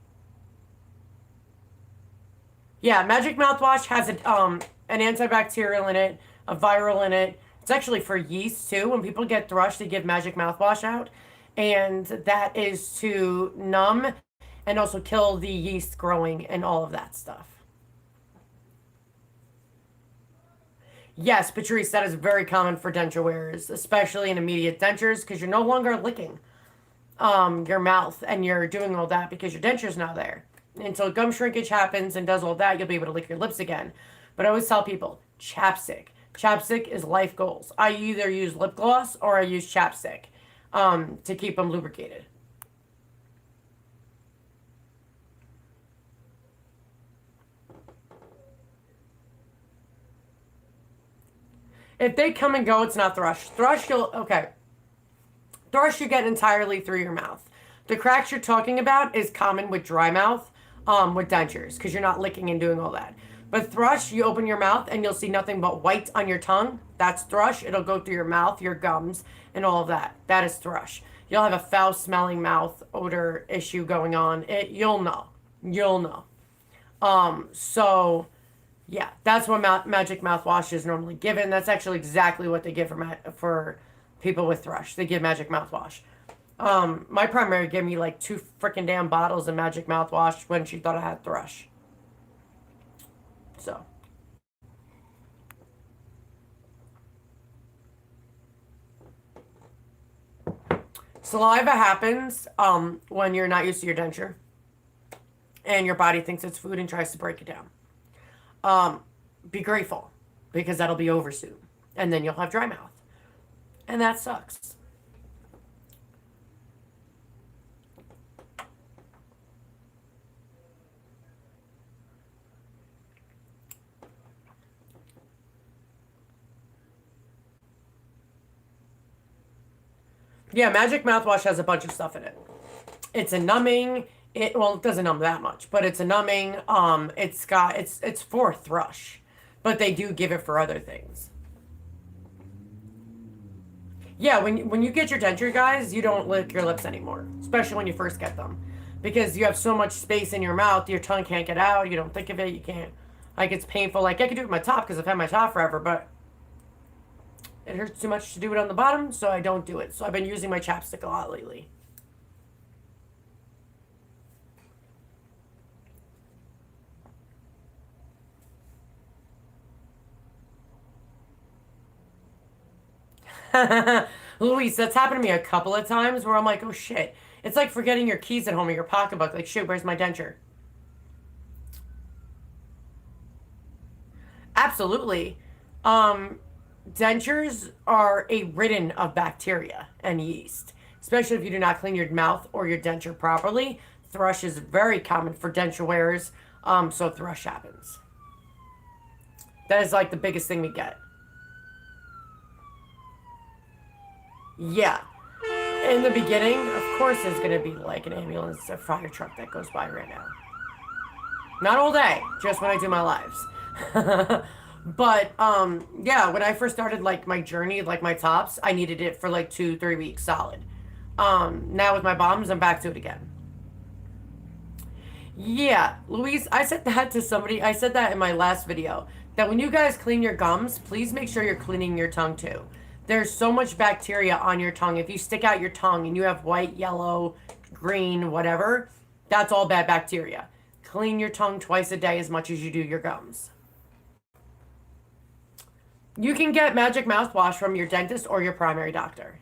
[SPEAKER 1] Yeah, Magic Mouthwash has an antibacterial in it, a viral in it. It's actually for yeast too. When people get thrush, they give Magic Mouthwash out, and that is to numb and also kill the yeast growing and all of that stuff. Yes, Patrice, that is very common for denture wearers, especially in immediate dentures, because you're no longer licking your mouth and you're doing all that because your denture's now there. Until gum shrinkage happens and does all that, you'll be able to lick your lips again. But I always tell people, chapstick. Chapstick is life goals. I either use lip gloss or I use chapstick to keep them lubricated. If they come and go, it's not thrush. Thrush you get entirely through your mouth. The cracks you're talking about is common with dry mouth, with dentures, because you're not licking and doing all that. But thrush, you open your mouth and you'll see nothing but white on your tongue. That's thrush. It'll go through your mouth, your gums, and all of that. That is thrush. You'll have a foul smelling mouth odor issue going on. You'll know. You'll know. So yeah, that's what magic mouthwash is normally given. That's actually exactly what they give for people with thrush. They give magic mouthwash. My primary gave me like 2 freaking damn bottles of magic mouthwash when she thought I had thrush. So. Saliva happens when you're not used to your denture and your body thinks it's food and tries to break it down. Be grateful because that'll be over soon. And then you'll have dry mouth. And that sucks. Yeah, Magic Mouthwash has a bunch of stuff in it. It's a numbing. It doesn't numb that much, but it's a numbing. It's for thrush, but they do give it for other things. Yeah, when you get your denture, guys, you don't lick your lips anymore, especially when you first get them, because you have so much space in your mouth, your tongue can't get out. You don't think of it. You can't. Like it's painful. Like I could do it with my top because I've had my top forever, but it hurts too much to do it on the bottom, so I don't do it. So I've been using my chapstick a lot lately. Luis, that's happened to me a couple of times where I'm like, oh shit. It's like forgetting your keys at home or your pocketbook. Like, shit, where's my denture? Absolutely. Um, Dentures are a ridden of bacteria and yeast, especially if you do not clean your mouth or your denture properly. Thrush is very common for denture wearers, so thrush happens. That is like the biggest thing we get. Yeah. In the beginning, of course, there's going to be like an ambulance or fire truck that goes by right now. Not all day, just when I do my lives. But yeah, when I first started like my journey, like my tops, I needed it for like 2-3 weeks solid. Now with my bombs, I'm back to it again. Yeah, Louise, I said that to somebody. I said that in my last video. That when you guys clean your gums, please make sure you're cleaning your tongue too. There's so much bacteria on your tongue. If you stick out your tongue and you have white, yellow, green, whatever, that's all bad bacteria. Clean your tongue twice a day as much as you do your gums. You can get magic mouthwash from your dentist or your primary doctor.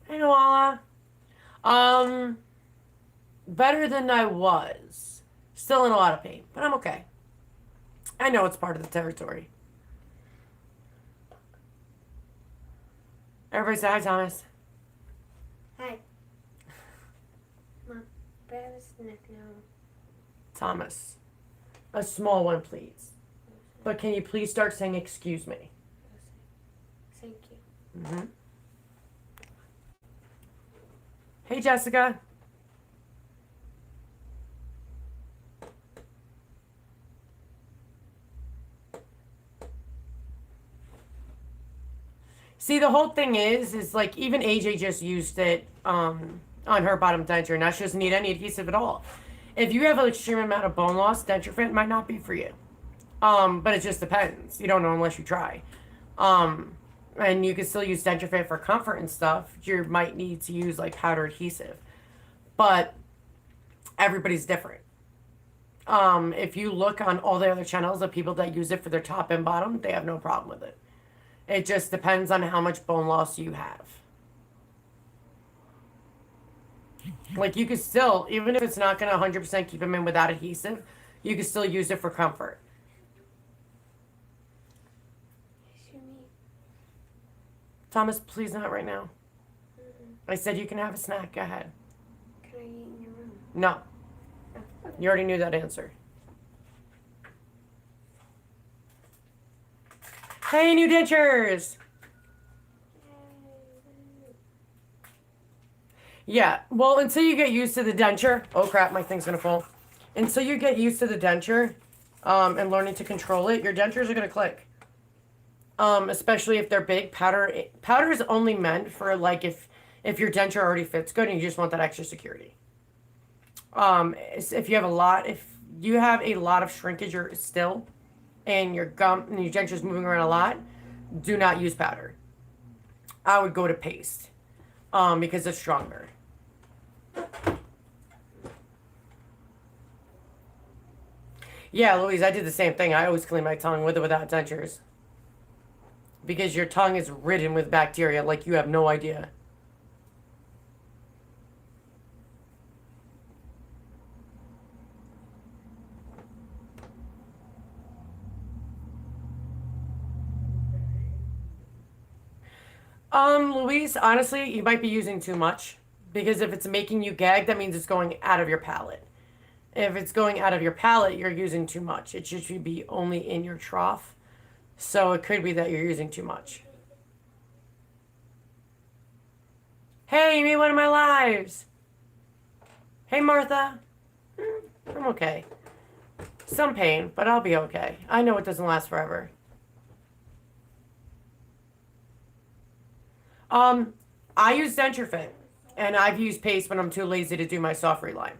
[SPEAKER 1] Hey, Noala. Better than I was. Still in a lot of pain, but I'm okay. I know it's part of the territory. Everybody say hi, Thomas.
[SPEAKER 2] Hi. Mom, but I have a snack now.
[SPEAKER 1] Thomas. A small one, please. But can you please start saying excuse me?
[SPEAKER 2] Thank you.
[SPEAKER 1] Mm-hmm. Hey, Jessica. See, the whole thing is like even AJ just used it on her bottom denture. Now she doesn't need any adhesive at all. If you have an extreme amount of bone loss, denture fit might not be for you. But it just depends. You don't know unless you try. And you can still use denture fit for comfort and stuff. You might need to use like powder adhesive. But everybody's different. If you look on all the other channels of people that use it for their top and bottom, they have no problem with it. It just depends on how much bone loss you have. Like you could still, even if it's not going to 100% keep them in without adhesive, you can still use it for comfort. Thomas, please not right now. I said you can have a snack. Go ahead.
[SPEAKER 2] Can I eat in your room?
[SPEAKER 1] No.
[SPEAKER 2] Oh, okay.
[SPEAKER 1] You already knew that answer. Hey, new dentures! Yeah, well, until you get used to the denture. Oh crap, my thing's gonna fall. Until you get used to the denture and learning to control it, your dentures are gonna click. Especially if they're big. Powder is only meant for like if your denture already fits good and you just want that extra security. If you have a lot of shrinkage or still, and your gum and your denture is moving around a lot, do not use powder. I would go to paste, because it's stronger. Yeah, Louise, I did the same thing. I always clean my tongue with or without dentures. Because your tongue is ridden with bacteria like you have no idea. Louise, honestly, you might be using too much. Because if it's making you gag, that means it's going out of your palate. If it's going out of your palate, you're using too much. It should be only in your trough. So it could be that you're using too much. Hey, you made one of my lives. Hey, Martha. I'm okay. Some pain, but I'll be okay. I know it doesn't last forever. I use Denture Fit, and I've used paste when I'm too lazy to do my soft reline.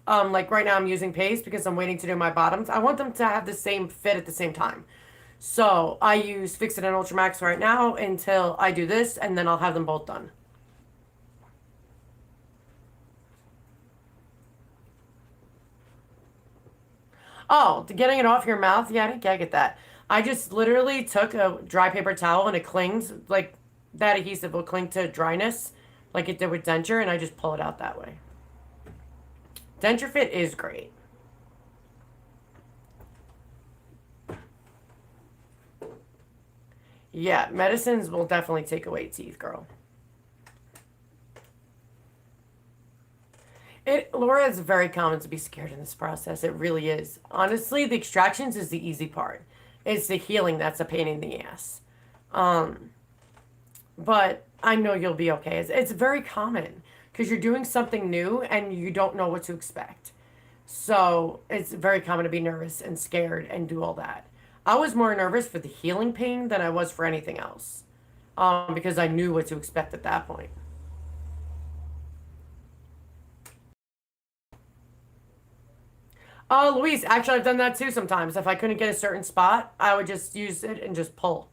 [SPEAKER 1] Like right now I'm using paste because I'm waiting to do my bottoms. I want them to have the same fit at the same time. So I use Fix It and Ultramax right now until I do this, and then I'll have them both done. Oh, getting it off your mouth? Yeah, I didn't get that. I just literally took a dry paper towel and it clings, like that adhesive will cling to dryness, like it did with Denture, and I just pull it out that way. Denture Fit is great. Yeah, medicines will definitely take away teeth, girl. Laura, it's very common to be scared in this process. It really is. Honestly, the extractions is the easy part. It's the healing that's a pain in the ass. But I know you'll be okay. It's very common because you're doing something new and you don't know what to expect. So it's very common to be nervous and scared and do all that. I was more nervous for the healing pain than I was for anything else, because I knew what to expect at that point. Louise, actually, I've done that too sometimes. If I couldn't get a certain spot, I would just use it and just pull.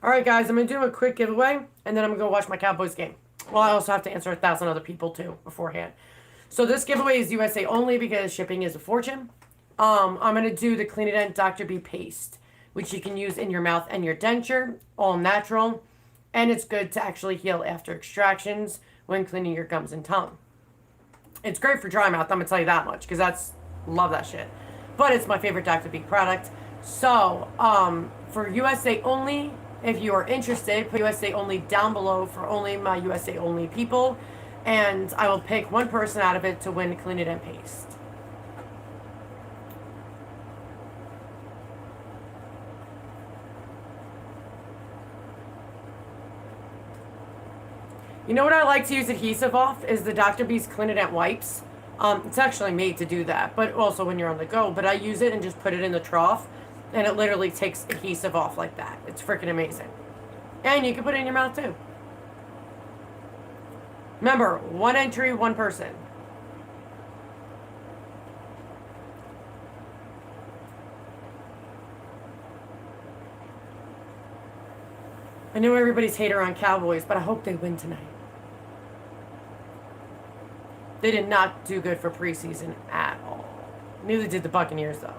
[SPEAKER 1] All right, guys, I'm going to do a quick giveaway, and then I'm going to go watch my Cowboys game. Well, I also have to answer 1,000 other people, too, beforehand. So this giveaway is USA only because shipping is a fortune. I'm going to do the Clean It Dent Dr. B paste, which you can use in your mouth and your denture, all natural. And it's good to actually heal after extractions when cleaning your gums and tongue. It's great for dry mouth, I'm going to tell you that much, because love that shit. but it's my favorite Dr. B product. So, for USA only, if you are interested, put USA only down below for only my USA only people, and I will pick one person out of it to win Clean It and Paste. You know what I like to use adhesive off is the Dr. B's Clean It and wipes. It's actually made to do that, but also when you're on the go. But I use it and just put it in the trough, and it literally takes adhesive off like that. It's freaking amazing. And you can put it in your mouth too. Remember, one entry, one person. I know everybody's hater on Cowboys, but I hope they win tonight. They did not do good for preseason at all. Neither did the Buccaneers, though.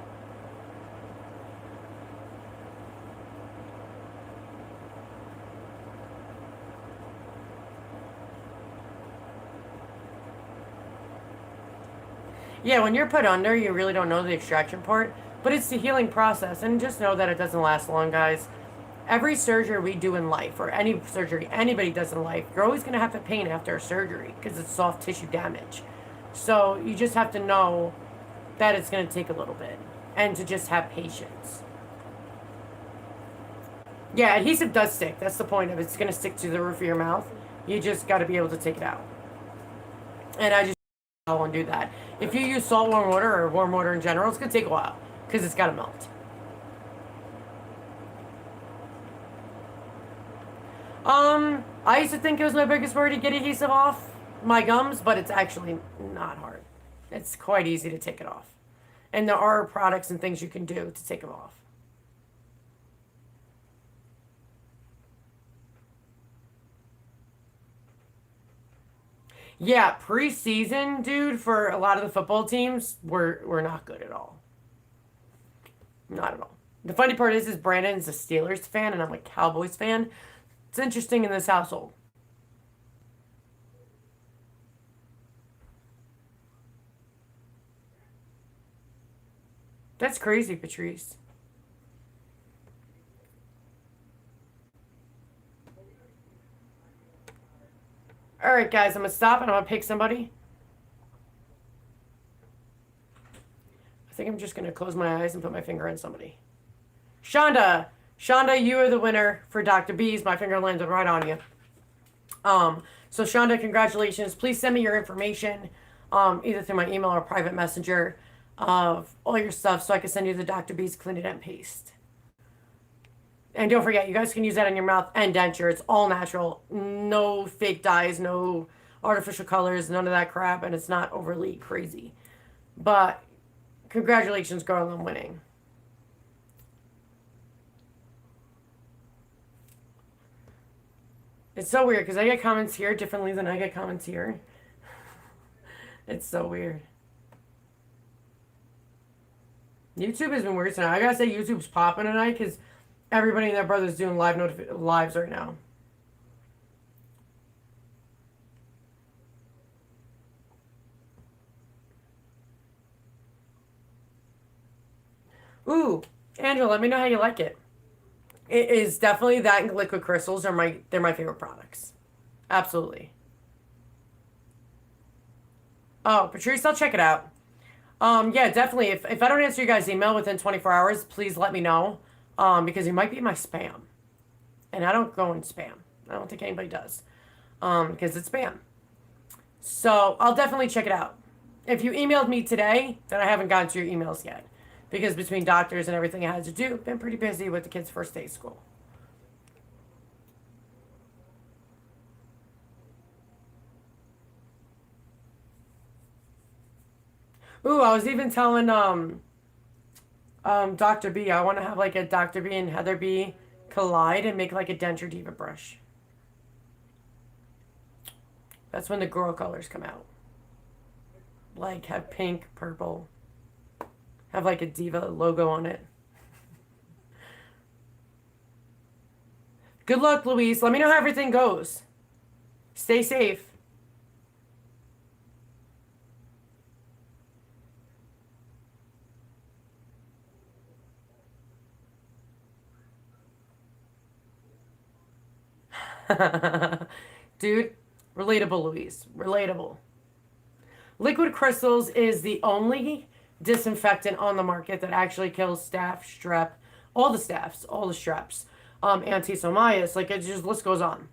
[SPEAKER 1] Yeah, when you're put under, you really don't know the extraction part, but it's the healing process, and just know that it doesn't last long, guys. Every surgery we do in life, or any surgery anybody does in life, you're always going to have the pain after a surgery because it's soft tissue damage. So you just have to know that it's going to take a little bit and to just have patience. Yeah, adhesive does stick. That's the point of it. It's going to stick to the roof of your mouth. You just got to be able to take it out. And I just won't do that. If you use salt warm water or warm water in general, it's going to take a while because it's got to melt. I used to think it was my biggest worry to get adhesive off my gums, but it's actually not hard. It's quite easy to take it off. And there are products and things you can do to take them off. Yeah, preseason, dude, for a lot of the football teams, we're not good at all. Not at all. The funny part is Brandon's a Steelers fan and I'm a Cowboys fan. It's interesting in this household. That's crazy, Patrice. Alright, guys, I'm going to stop and I'm going to pick somebody. I think I'm just going to close my eyes and put my finger on somebody. Shonda! Shonda, you are the winner for Dr. B's. My finger landed right on you. So Shonda, congratulations. Please send me your information, either through my email or private messenger of all your stuff so I can send you the Dr. B's Clean It and Paste. And don't forget, you guys can use that in your mouth and denture. It's all natural. No fake dyes, no artificial colors, none of that crap, and it's not overly crazy. But congratulations, girl, on winning. It's so weird because I get comments here differently than I get comments here. It's so weird. YouTube has been weird tonight. I gotta say, YouTube's popping tonight because everybody and their brother's doing lives right now. Ooh, Angela, let me know how you like it. It is definitely that and liquid crystals they're my favorite products. Absolutely. Oh, Patrice, I'll check it out. Yeah, definitely. If I don't answer you guys' email within 24 hours, please let me know. Because it might be my spam. And I don't go in spam. I don't think anybody does. Because it's spam. So I'll definitely check it out. If you emailed me today, then I haven't gotten to your emails yet. Because between doctors and everything I had to do, been pretty busy with the kids' first day of school. Ooh, I was even telling Dr. B, I want to have like a Dr. B and Heather B collide and make like a Denture Diva brush. That's when the girl colors come out. Like have pink, purple. Have like a Diva logo on it. Good luck, Louise. Let me know how everything goes. Stay safe. Dude, relatable, Louise. Relatable. Liquid crystals is the only disinfectant on the market that actually kills staph, strep, all the staphs, all the streps, antisomias. Like, it just, list goes on.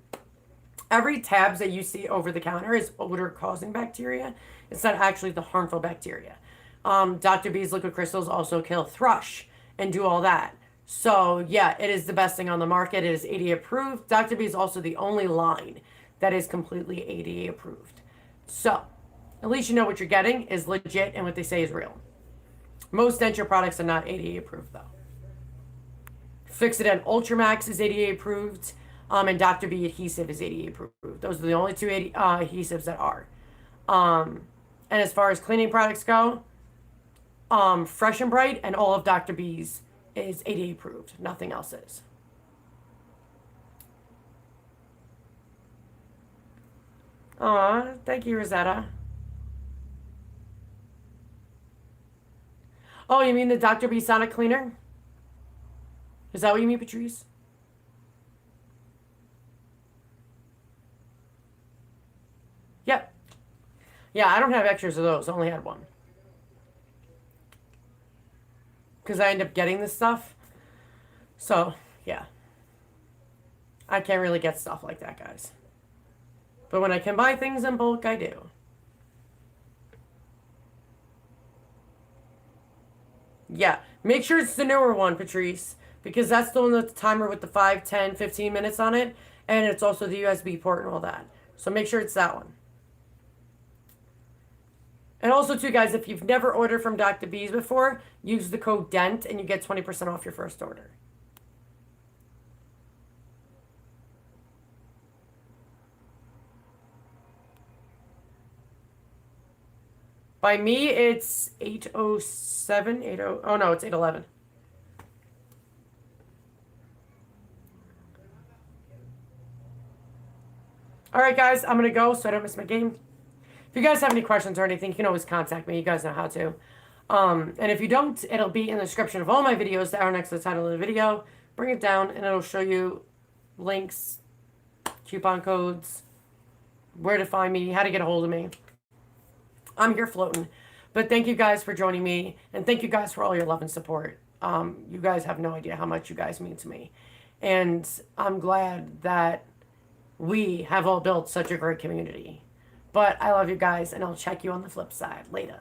[SPEAKER 1] Every tabs that you see over the counter is odor causing bacteria. It's not actually the harmful bacteria. Dr. B's liquid crystals also kill thrush and do all that. So yeah, it is the best thing on the market. It is ADA approved. Dr. B is also the only line that is completely ADA approved. So at least you know what you're getting is legit and what they say is real. Most denture products are not ADA approved though. Fix-It Ultramax is ADA approved. And Dr. B Adhesive is ADA approved. Those are the only two adhesives that are. And as far as cleaning products go, Fresh and Bright and all of Dr. B's is ADA approved. Nothing else is. Aw, thank you, Rosetta. Oh, you mean the Dr. B Sonic Cleaner? Is that what you mean, Patrice? Yep. Yeah, I don't have extras of those. I only had one. Because I end up getting this stuff. So, yeah. I can't really get stuff like that, guys. But when I can buy things in bulk, I do. Yeah. Make sure it's the newer one, Patrice. Because that's the one with the timer with the 5, 10, 15 minutes on it. And it's also the USB port and all that. So make sure it's that one. And also, too, guys, if you've never ordered from Dr. B's before, use the code DENT and you get 20% off your first order. By me, it's 8:07, 80, oh no, it's 8:11. All right, guys, I'm going to go so I don't miss my game. If you guys have any questions or anything, you can always contact me. You guys know how to. And if you don't, it'll be in the description of all my videos that are next to the title of the video. Bring it down, and it'll show you links, coupon codes, where to find me, how to get a hold of me. I'm here floating. But thank you guys for joining me, and thank you guys for all your love and support. You guys have no idea how much you guys mean to me. And I'm glad that we have all built such a great community. But I love you guys, and I'll check you on the flip side later.